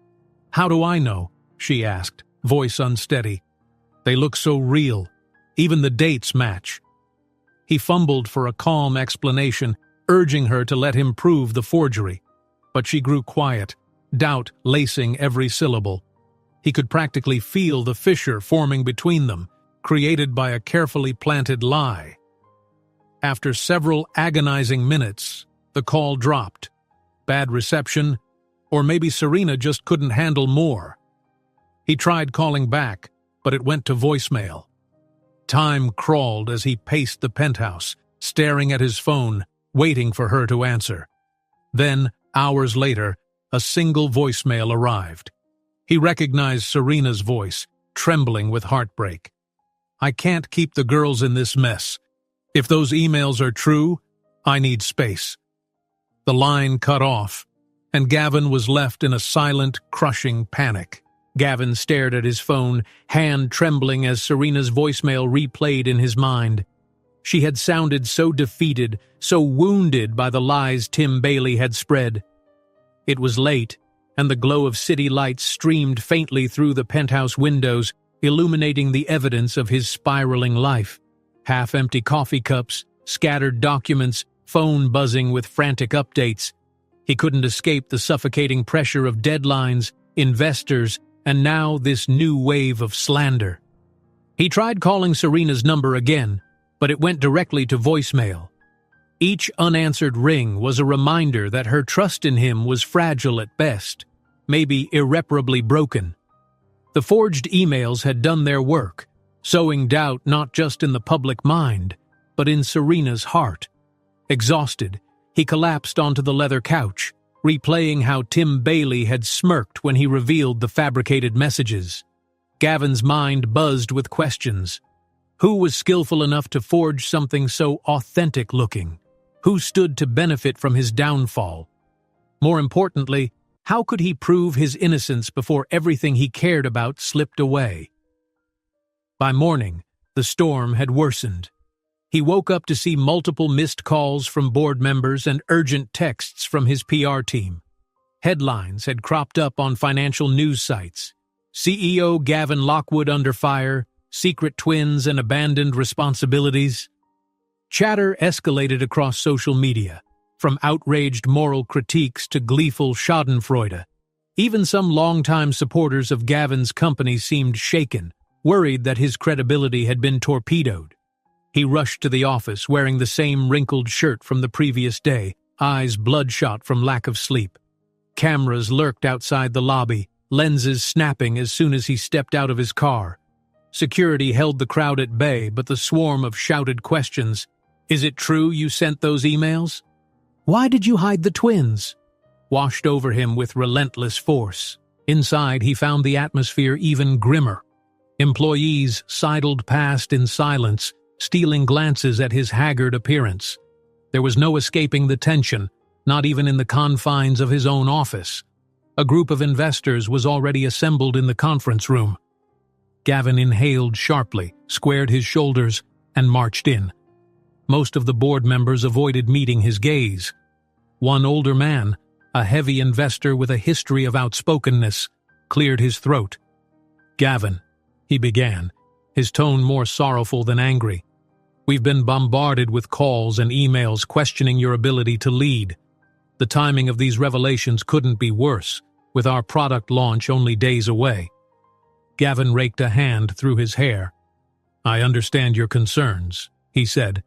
"How do I know?" she asked, voice unsteady. "They look so real. Even the dates match." He fumbled for a calm explanation, urging her to let him prove the forgery. But she grew quiet, doubt lacing every syllable. He could practically feel the fissure forming between them, created by a carefully planted lie. After several agonizing minutes, the call dropped. Bad reception, or maybe Serena just couldn't handle more. He tried calling back, but it went to voicemail. Time crawled as he paced the penthouse, staring at his phone, waiting for her to answer. Then, hours later, a single voicemail arrived. He recognized Serena's voice, trembling with heartbreak. "I can't keep the girls in this mess. If those emails are true, I need space." The line cut off, and Gavin was left in a silent, crushing panic. Gavin stared at his phone, hand trembling as Serena's voicemail replayed in his mind. She had sounded so defeated, so wounded by the lies Tim Bailey had spread. It was late, and the glow of city lights streamed faintly through the penthouse windows, illuminating the evidence of his spiraling life. Half-empty coffee cups, scattered documents, phone buzzing with frantic updates. He couldn't escape the suffocating pressure of deadlines, investors, and now this new wave of slander. He tried calling Serena's number again, but it went directly to voicemail. Each unanswered ring was a reminder that her trust in him was fragile at best, maybe irreparably broken. The forged emails had done their work, sowing doubt not just in the public mind, but in Serena's heart. Exhausted, he collapsed onto the leather couch, replaying how Tim Bailey had smirked when he revealed the fabricated messages. Gavin's mind buzzed with questions. Who was skillful enough to forge something so authentic-looking? Who stood to benefit from his downfall? More importantly, how could he prove his innocence before everything he cared about slipped away? By morning, the storm had worsened. He woke up to see multiple missed calls from board members and urgent texts from his PR team. Headlines had cropped up on financial news sites. CEO Gavin Lockwood under fire, secret twins and abandoned responsibilities. Chatter escalated across social media, from outraged moral critiques to gleeful schadenfreude. Even some longtime supporters of Gavin's company seemed shaken, worried that his credibility had been torpedoed. He rushed to the office wearing the same wrinkled shirt from the previous day, eyes bloodshot from lack of sleep. Cameras lurked outside the lobby, lenses snapping as soon as he stepped out of his car. Security held the crowd at bay, but the swarm of shouted questions. "Is it true you sent those emails? Why did you hide the twins?" washed over him with relentless force. Inside, he found the atmosphere even grimmer. Employees sidled past in silence, stealing glances at his haggard appearance. There was no escaping the tension, not even in the confines of his own office. A group of investors was already assembled in the conference room. Gavin inhaled sharply, squared his shoulders, and marched in. Most of the board members avoided meeting his gaze. One older man, a heavy investor with a history of outspokenness, cleared his throat. "Gavin," he began, his tone more sorrowful than angry. We've been bombarded with calls and emails questioning your ability to lead. The timing of these revelations couldn't be worse, with our product launch only days away. Gavin raked a hand through his hair. I understand your concerns, he said,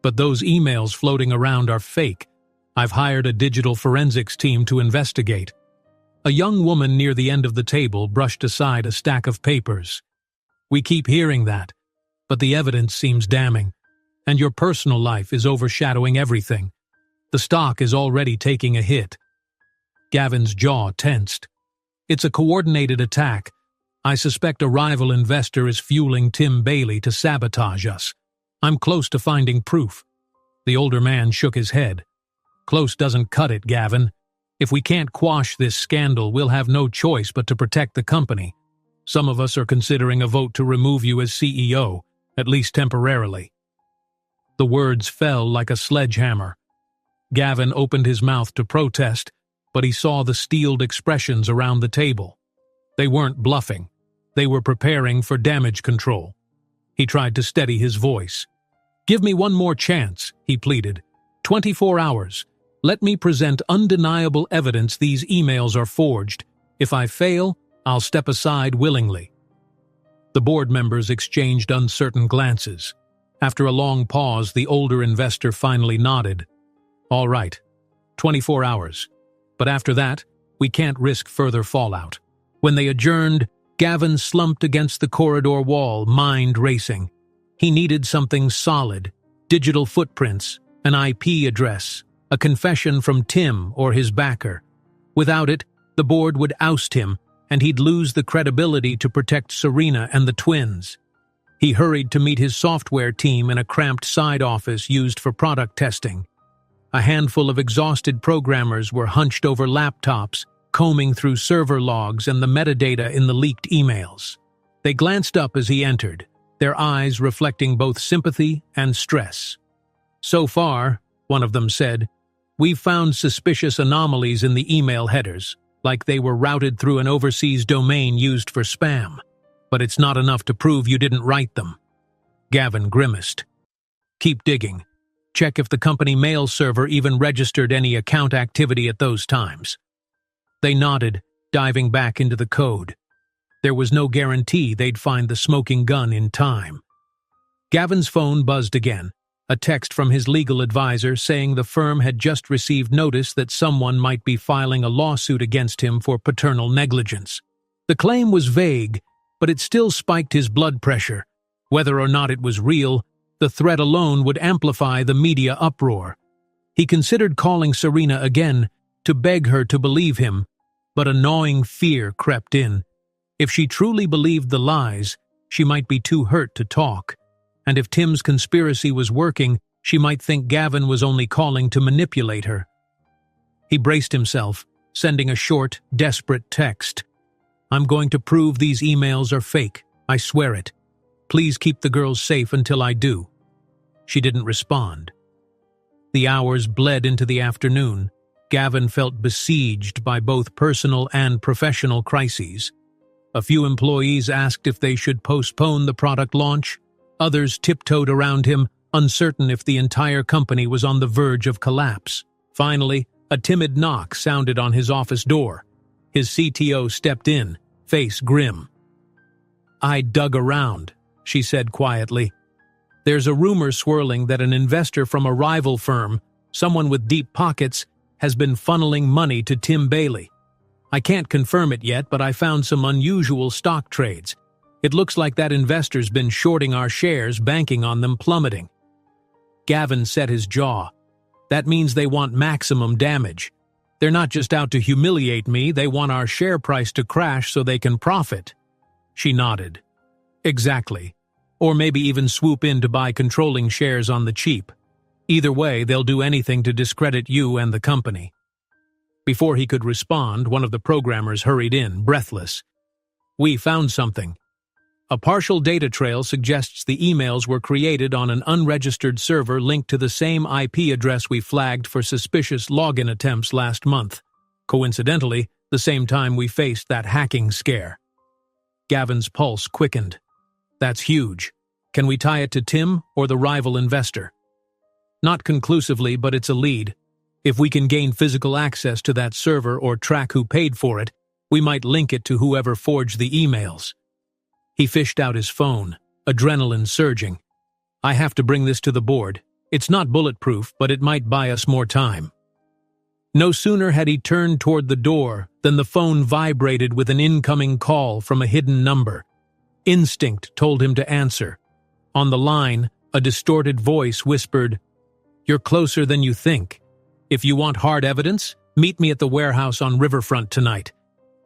but those emails floating around are fake. I've hired a digital forensics team to investigate. A young woman near the end of the table brushed aside a stack of papers. We keep hearing that, but the evidence seems damning, and your personal life is overshadowing everything. The stock is already taking a hit. Gavin's jaw tensed. It's a coordinated attack. I suspect a rival investor is fueling Tim Bailey to sabotage us. I'm close to finding proof. The older man shook his head. Close doesn't cut it, Gavin. If we can't quash this scandal, we'll have no choice but to protect the company. Some of us are considering a vote to remove you as CEO, at least temporarily. The words fell like a sledgehammer. Gavin opened his mouth to protest, but he saw the steeled expressions around the table. They weren't bluffing. They were preparing for damage control. He tried to steady his voice. Give me one more chance, he pleaded. 24 hours. Let me present undeniable evidence these emails are forged. If I fail, I'll step aside willingly. The board members exchanged uncertain glances. After a long pause, the older investor finally nodded. All right, 24 hours. But after that, we can't risk further fallout. When they adjourned, Gavin slumped against the corridor wall, mind racing. He needed something solid, digital footprints, an IP address, a confession from Tim or his backer. Without it, the board would oust him, and he'd lose the credibility to protect Serena and the twins. He hurried to meet his software team in a cramped side office used for product testing. A handful of exhausted programmers were hunched over laptops, combing through server logs and the metadata in the leaked emails. They glanced up as he entered, their eyes reflecting both sympathy and stress. So far, one of them said, we've found suspicious anomalies in the email headers, like they were routed through an overseas domain used for spam. But it's not enough to prove you didn't write them. Gavin grimaced. Keep digging. Check if the company mail server even registered any account activity at those times. They nodded, diving back into the code. There was no guarantee they'd find the smoking gun in time. Gavin's phone buzzed again, a text from his legal advisor saying the firm had just received notice that someone might be filing a lawsuit against him for paternal negligence. The claim was vague, but it still spiked his blood pressure. Whether or not it was real, the threat alone would amplify the media uproar. He considered calling Serena again to beg her to believe him, but a gnawing fear crept in. If she truly believed the lies, she might be too hurt to talk. And if Tim's conspiracy was working, she might think Gavin was only calling to manipulate her. He braced himself, sending a short, desperate text. I'm going to prove these emails are fake. I swear it. Please keep the girls safe until I do. She didn't respond. The hours bled into the afternoon. Gavin felt besieged by both personal and professional crises. A few employees asked if they should postpone the product launch. Others tiptoed around him, uncertain if the entire company was on the verge of collapse. Finally, a timid knock sounded on his office door. His CTO stepped in, face grim. I dug around, she said quietly. There's a rumor swirling that an investor from a rival firm, someone with deep pockets, has been funneling money to Tim Bailey. I can't confirm it yet, but I found some unusual stock trades. It looks like that investor's been shorting our shares, banking on them plummeting. Gavin set his jaw. That means they want maximum damage. They're not just out to humiliate me, they want our share price to crash so they can profit. She nodded. Exactly. Or maybe even swoop in to buy controlling shares on the cheap. Either way, they'll do anything to discredit you and the company. Before he could respond, one of the programmers hurried in, breathless. We found something. A partial data trail suggests the emails were created on an unregistered server linked to the same IP address we flagged for suspicious login attempts last month. Coincidentally, the same time we faced that hacking scare. Gavin's pulse quickened. That's huge. Can we tie it to Tim or the rival investor? Not conclusively, but it's a lead. If we can gain physical access to that server or track who paid for it, we might link it to whoever forged the emails. He fished out his phone, adrenaline surging. I have to bring this to the board. It's not bulletproof, but it might buy us more time. No sooner had he turned toward the door than the phone vibrated with an incoming call from a hidden number. Instinct told him to answer. On the line, a distorted voice whispered, "You're closer than you think. If you want hard evidence, meet me at the warehouse on Riverfront tonight.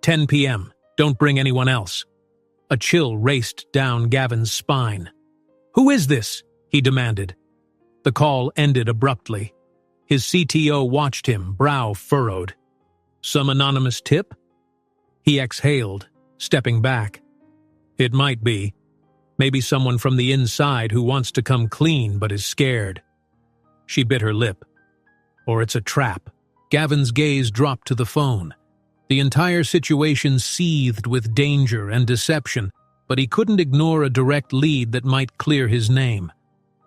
10 p.m. Don't bring anyone else." A chill raced down Gavin's spine. "Who is this?" he demanded. The call ended abruptly. His CTO watched him, brow furrowed. Some anonymous tip? He exhaled, stepping back. It might be. Maybe someone from the inside who wants to come clean but is scared. She bit her lip. Or it's a trap. Gavin's gaze dropped to the phone. The entire situation seethed with danger and deception, but he couldn't ignore a direct lead that might clear his name.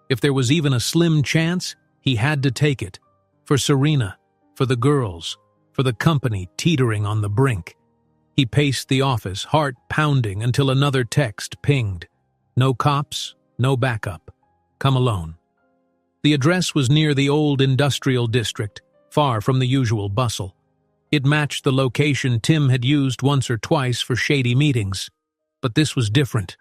If there was even a slim chance, he had to take it. For Serena, for the girls, for the company teetering on the brink. He paced the office, heart pounding, until another text pinged. No cops, no backup. Come alone. The address was near the old industrial district, far from the usual bustle. It matched the location Tim had used once or twice for shady meetings. But this was different.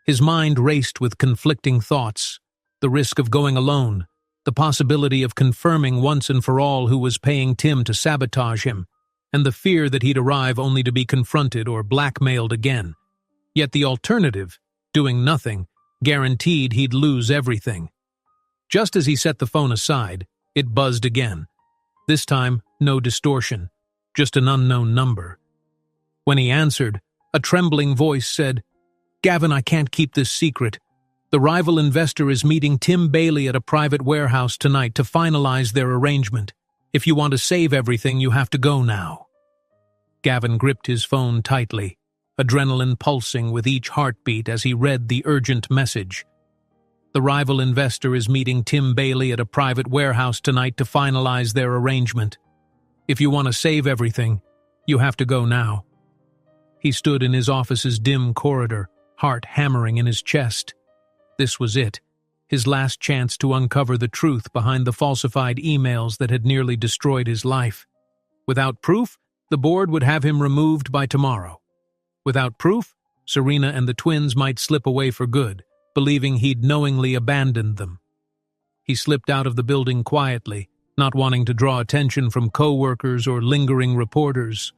His mind raced with conflicting thoughts. The risk of going alone, the possibility of confirming once and for all who was paying Tim to sabotage him, and the fear that he'd arrive only to be confronted or blackmailed again. Yet the alternative, doing nothing, guaranteed he'd lose everything. Just as he set the phone aside, it buzzed again. This time, no distortion, just an unknown number. When he answered, a trembling voice said, "Gavin, I can't keep this secret. The rival investor is meeting Tim Bailey at a private warehouse tonight to finalize their arrangement. If you want to save everything, you have to go now." Gavin gripped his phone tightly, adrenaline pulsing with each heartbeat as he read the urgent message. The rival investor is meeting Tim Bailey at a private warehouse tonight to finalize their arrangement. If you want to save everything, you have to go now. He stood in his office's dim corridor, heart hammering in his chest. This was it, his last chance to uncover the truth behind the falsified emails that had nearly destroyed his life. Without proof, the board would have him removed by tomorrow. Without proof, Serena and the twins might slip away for good, believing he'd knowingly abandoned them. He slipped out of the building quietly, not wanting to draw attention from co-workers or lingering reporters.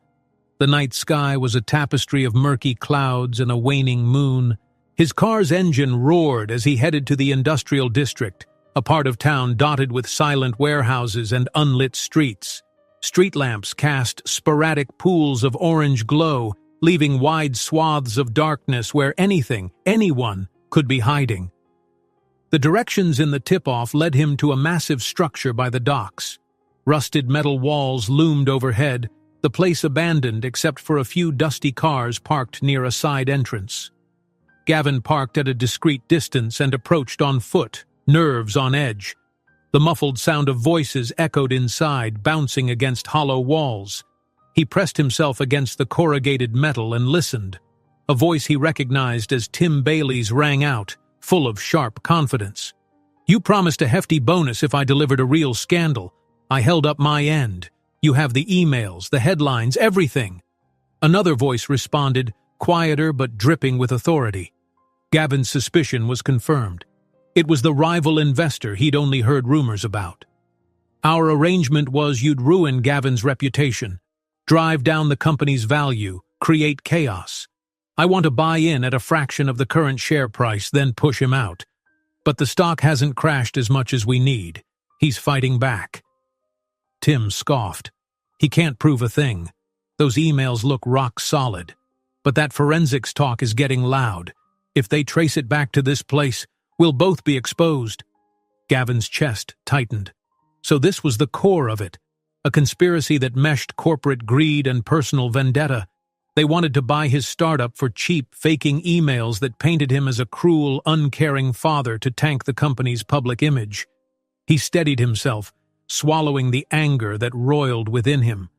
The night sky was a tapestry of murky clouds and a waning moon. His car's engine roared as he headed to the industrial district, a part of town dotted with silent warehouses and unlit streets. Street lamps cast sporadic pools of orange glow, leaving wide swaths of darkness where anyone, could be hiding. The directions in the tip-off led him to a massive structure by the docks. Rusted metal walls loomed overhead, the place abandoned except for a few dusty cars parked near a side entrance. Gavin parked at a discreet distance and approached on foot, nerves on edge. The muffled sound of voices echoed inside, bouncing against hollow walls. He pressed himself against the corrugated metal and listened. A voice he recognized as Tim Bailey's rang out, full of sharp confidence. "You promised a hefty bonus if I delivered a real scandal. I held up my end. You have the emails, the headlines, everything." Another voice responded, quieter but dripping with authority. Gavin's suspicion was confirmed. It was the rival investor he'd only heard rumors about. "Our arrangement was you'd ruin Gavin's reputation, drive down the company's value, create chaos. I want to buy in at a fraction of the current share price, then push him out. But the stock hasn't crashed as much as we need. He's fighting back." Tim scoffed. "He can't prove a thing. Those emails look rock solid. But that forensics talk is getting loud. If they trace it back to this place, we'll both be exposed." Gavin's chest tightened. So this was the core of it, a conspiracy that meshed corporate greed and personal vendetta. They wanted to buy his startup for cheap, faking emails that painted him as a cruel, uncaring father to tank the company's public image. He steadied himself, swallowing the anger that roiled within him.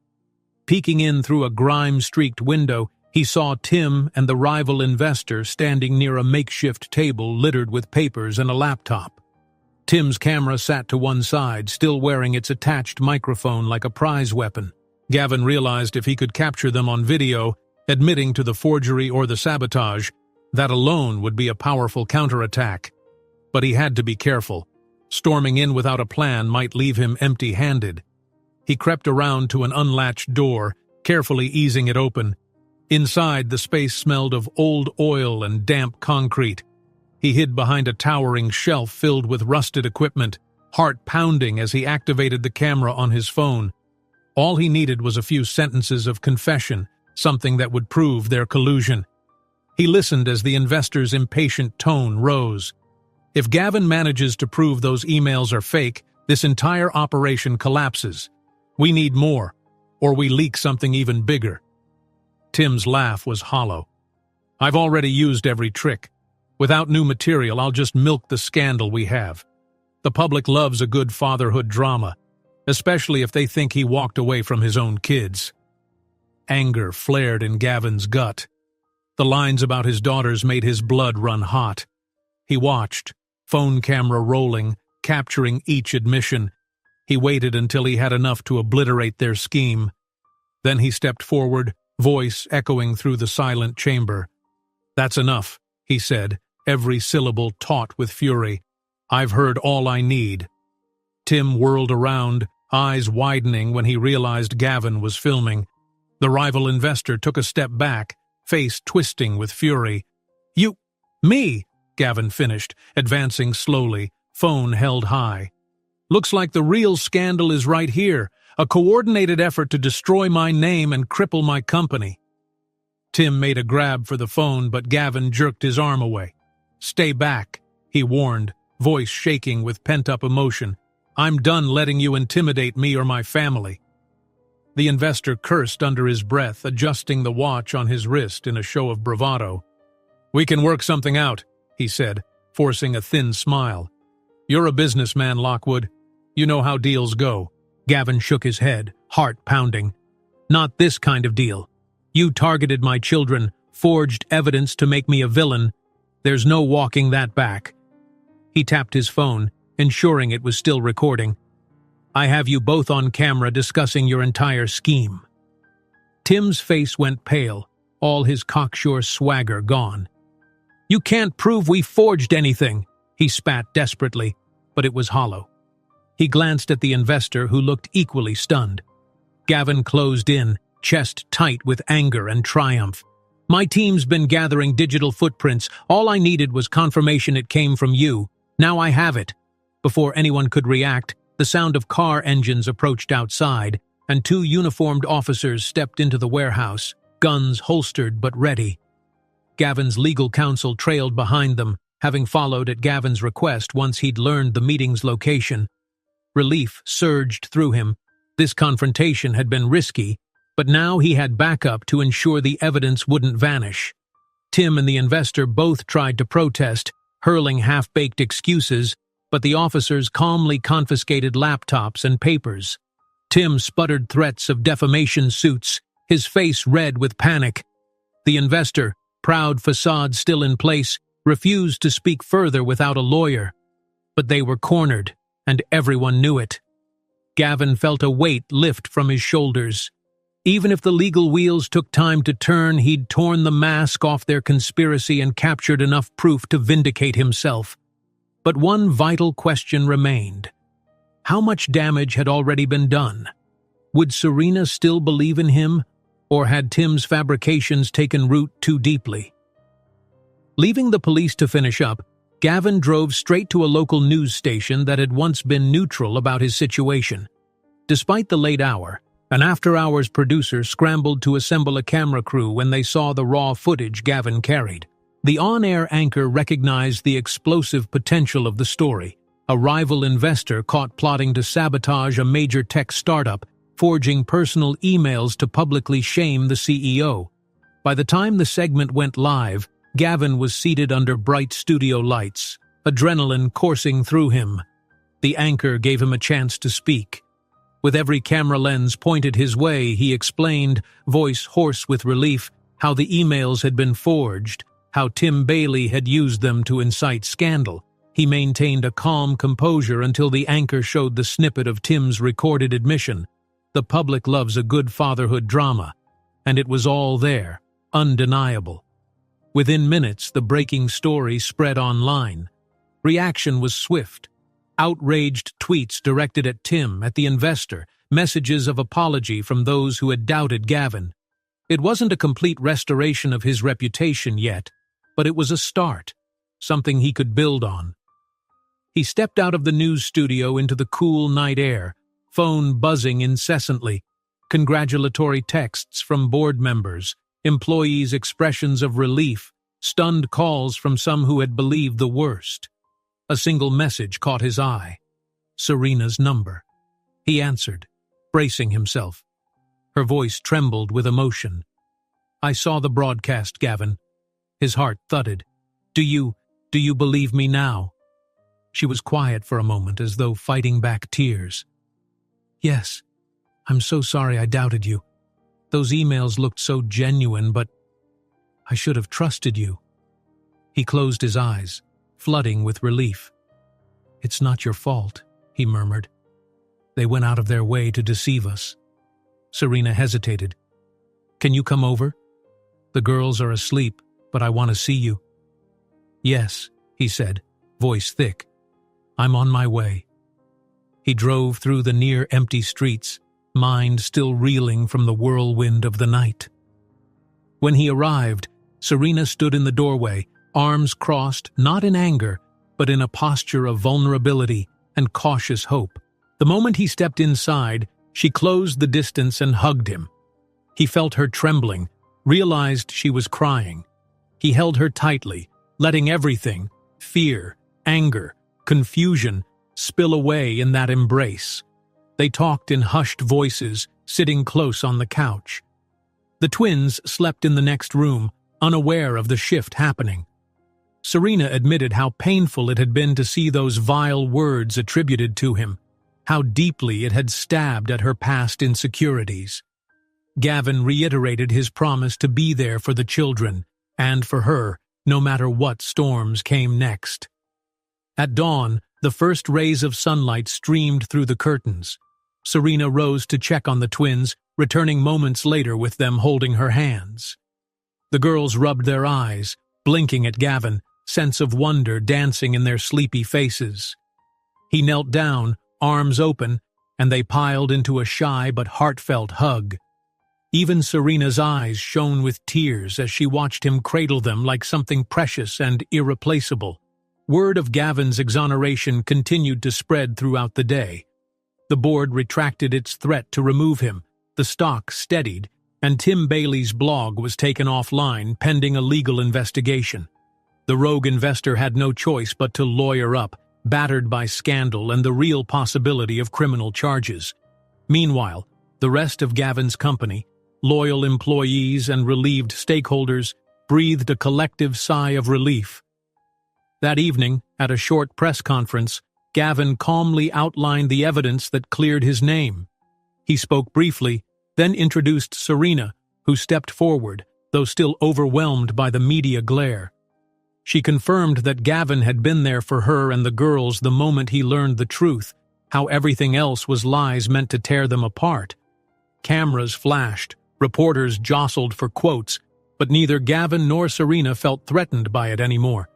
Peeking in through a grime-streaked window, he saw Tim and the rival investor standing near a makeshift table littered with papers and a laptop. Tim's camera sat to one side, still wearing its attached microphone like a prize weapon. Gavin realized if he could capture them on video, admitting to the forgery or the sabotage, that alone would be a powerful counterattack. But he had to be careful. Storming in without a plan might leave him empty-handed. He crept around to an unlatched door, carefully easing it open. Inside, the space smelled of old oil and damp concrete. He hid behind a towering shelf filled with rusted equipment, heart pounding as he activated the camera on his phone. All he needed was a few sentences of confession, something that would prove their collusion. He listened as the investor's impatient tone rose. If Gavin manages to prove those emails are fake, this entire operation collapses. We need more, or we leak something even bigger. Tim's laugh was hollow. I've already used every trick. Without new material, I'll just milk the scandal we have. The public loves a good fatherhood drama, especially if they think he walked away from his own kids. Anger flared in Gavin's gut. The lines about his daughters made his blood run hot. He watched, phone camera rolling, capturing each admission. He waited until he had enough to obliterate their scheme. Then he stepped forward, voice echoing through the silent chamber. That's enough, he said, every syllable taut with fury. I've heard all I need. Tim whirled around, eyes widening when he realized Gavin was filming. The rival investor took a step back, face twisting with fury. Me, Gavin finished, advancing slowly, phone held high. Looks like the real scandal is right here, a coordinated effort to destroy my name and cripple my company. Tim made a grab for the phone, but Gavin jerked his arm away. Stay back, he warned, voice shaking with pent-up emotion. I'm done letting you intimidate me or my family. The investor cursed under his breath, adjusting the watch on his wrist in a show of bravado. We can work something out, he said, forcing a thin smile. You're a businessman, Lockwood. You know how deals go. Gavin shook his head, heart pounding. Not this kind of deal. You targeted my children, forged evidence to make me a villain. There's no walking that back. He tapped his phone, ensuring it was still recording. I have you both on camera discussing your entire scheme. Tim's face went pale, all his cocksure swagger gone. You can't prove we forged anything, he spat desperately, but it was hollow. He glanced at the investor, who looked equally stunned. Gavin closed in, chest tight with anger and triumph. My team's been gathering digital footprints. All I needed was confirmation it came from you. Now I have it. Before anyone could react, the sound of car engines approached outside, and two uniformed officers stepped into the warehouse, guns holstered but ready. Gavin's legal counsel trailed behind them, having followed at Gavin's request once he'd learned the meeting's location. Relief surged through him. This confrontation had been risky, but now he had backup to ensure the evidence wouldn't vanish. Tim and the investor both tried to protest, hurling half-baked excuses, but the officers calmly confiscated laptops and papers. Tim sputtered threats of defamation suits, his face red with panic. The investor, proud facade still in place, refused to speak further without a lawyer. But they were cornered, and everyone knew it. Gavin felt a weight lift from his shoulders. Even if the legal wheels took time to turn, he'd torn the mask off their conspiracy and captured enough proof to vindicate himself. But one vital question remained. How much damage had already been done? Would Serena still believe in him, or had Tim's fabrications taken root too deeply? Leaving the police to finish up, Gavin drove straight to a local news station that had once been neutral about his situation. Despite the late hour, an after-hours producer scrambled to assemble a camera crew when they saw the raw footage Gavin carried. The on-air anchor recognized the explosive potential of the story. A rival investor caught plotting to sabotage a major tech startup, forging personal emails to publicly shame the CEO. By the time the segment went live, Gavin was seated under bright studio lights, adrenaline coursing through him. The anchor gave him a chance to speak. With every camera lens pointed his way, he explained, voice hoarse with relief, how the emails had been forged, how Tim Bailey had used them to incite scandal. He maintained a calm composure until the anchor showed the snippet of Tim's recorded admission. The public loves a good fatherhood drama, and it was all there, undeniable. Within minutes, the breaking story spread online. Reaction was swift. Outraged tweets directed at Tim, at the investor, messages of apology from those who had doubted Gavin. It wasn't a complete restoration of his reputation yet, but it was a start, something he could build on. He stepped out of the news studio into the cool night air, phone buzzing incessantly, congratulatory texts from board members, employees' expressions of relief, stunned calls from some who had believed the worst. A single message caught his eye. Serena's number. He answered, bracing himself. Her voice trembled with emotion. "I saw the broadcast, Gavin." His heart thudded. Do you believe me now?" She was quiet for a moment, as though fighting back tears. "Yes. I'm so sorry I doubted you. Those emails looked so genuine, but I should have trusted you." He closed his eyes, flooding with relief. "It's not your fault," he murmured. "They went out of their way to deceive us." Serena hesitated. "Can you come over? The girls are asleep, but I want to see you." "Yes," he said, voice thick. "I'm on my way." He drove through the near-empty streets, mind still reeling from the whirlwind of the night. When he arrived, Serena stood in the doorway, arms crossed, not in anger, but in a posture of vulnerability and cautious hope. The moment he stepped inside, she closed the distance and hugged him. He felt her trembling, realized she was crying. He held her tightly, letting everything, fear, anger, confusion, spill away in that embrace. They talked in hushed voices, sitting close on the couch. The twins slept in the next room, unaware of the shift happening. Serena admitted how painful it had been to see those vile words attributed to him, how deeply it had stabbed at her past insecurities. Gavin reiterated his promise to be there for the children, and for her, no matter what storms came next. At dawn, the first rays of sunlight streamed through the curtains. Serena rose to check on the twins, returning moments later with them holding her hands. The girls rubbed their eyes, blinking at Gavin, sense of wonder dancing in their sleepy faces. He knelt down, arms open, and they piled into a shy but heartfelt hug. Even Serena's eyes shone with tears as she watched him cradle them like something precious and irreplaceable. Word of Gavin's exoneration continued to spread throughout the day. The board retracted its threat to remove him, the stock steadied, and Tim Bailey's blog was taken offline pending a legal investigation. The rogue investor had no choice but to lawyer up, battered by scandal and the real possibility of criminal charges. Meanwhile, the rest of Gavin's company, loyal employees and relieved stakeholders, breathed a collective sigh of relief. That evening, at a short press conference, Gavin calmly outlined the evidence that cleared his name. He spoke briefly, then introduced Serena, who stepped forward, though still overwhelmed by the media glare. She confirmed that Gavin had been there for her and the girls the moment he learned the truth, how everything else was lies meant to tear them apart. Cameras flashed, reporters jostled for quotes, but neither Gavin nor Serena felt threatened by it anymore.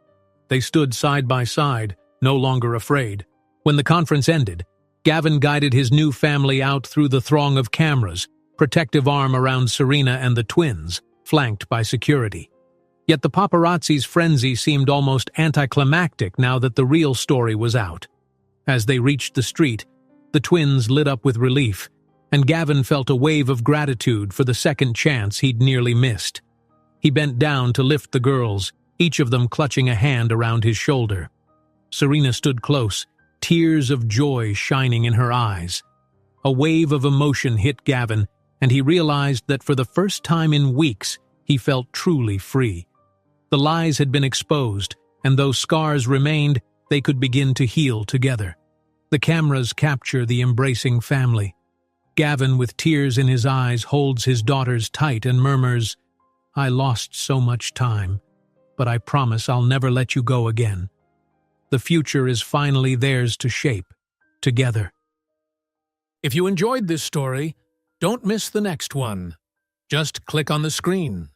They stood side by side, no longer afraid. When the conference ended, Gavin guided his new family out through the throng of cameras, protective arm around Serena and the twins, flanked by security. Yet the paparazzi's frenzy seemed almost anticlimactic now that the real story was out. As they reached the street, the twins lit up with relief, and Gavin felt a wave of gratitude for the second chance he'd nearly missed. He bent down to lift the girls, each of them clutching a hand around his shoulder. Serena stood close, tears of joy shining in her eyes. A wave of emotion hit Gavin, and he realized that for the first time in weeks, He felt truly free. The lies had been exposed, and though scars remained, they could begin to heal together. The cameras capture the embracing family. Gavin, with tears in his eyes, holds his daughters tight and murmurs, "I lost so much time, but I promise I'll never let you go again." The future is finally theirs to shape, together. If you enjoyed this story, don't miss the next one. Just click on the screen.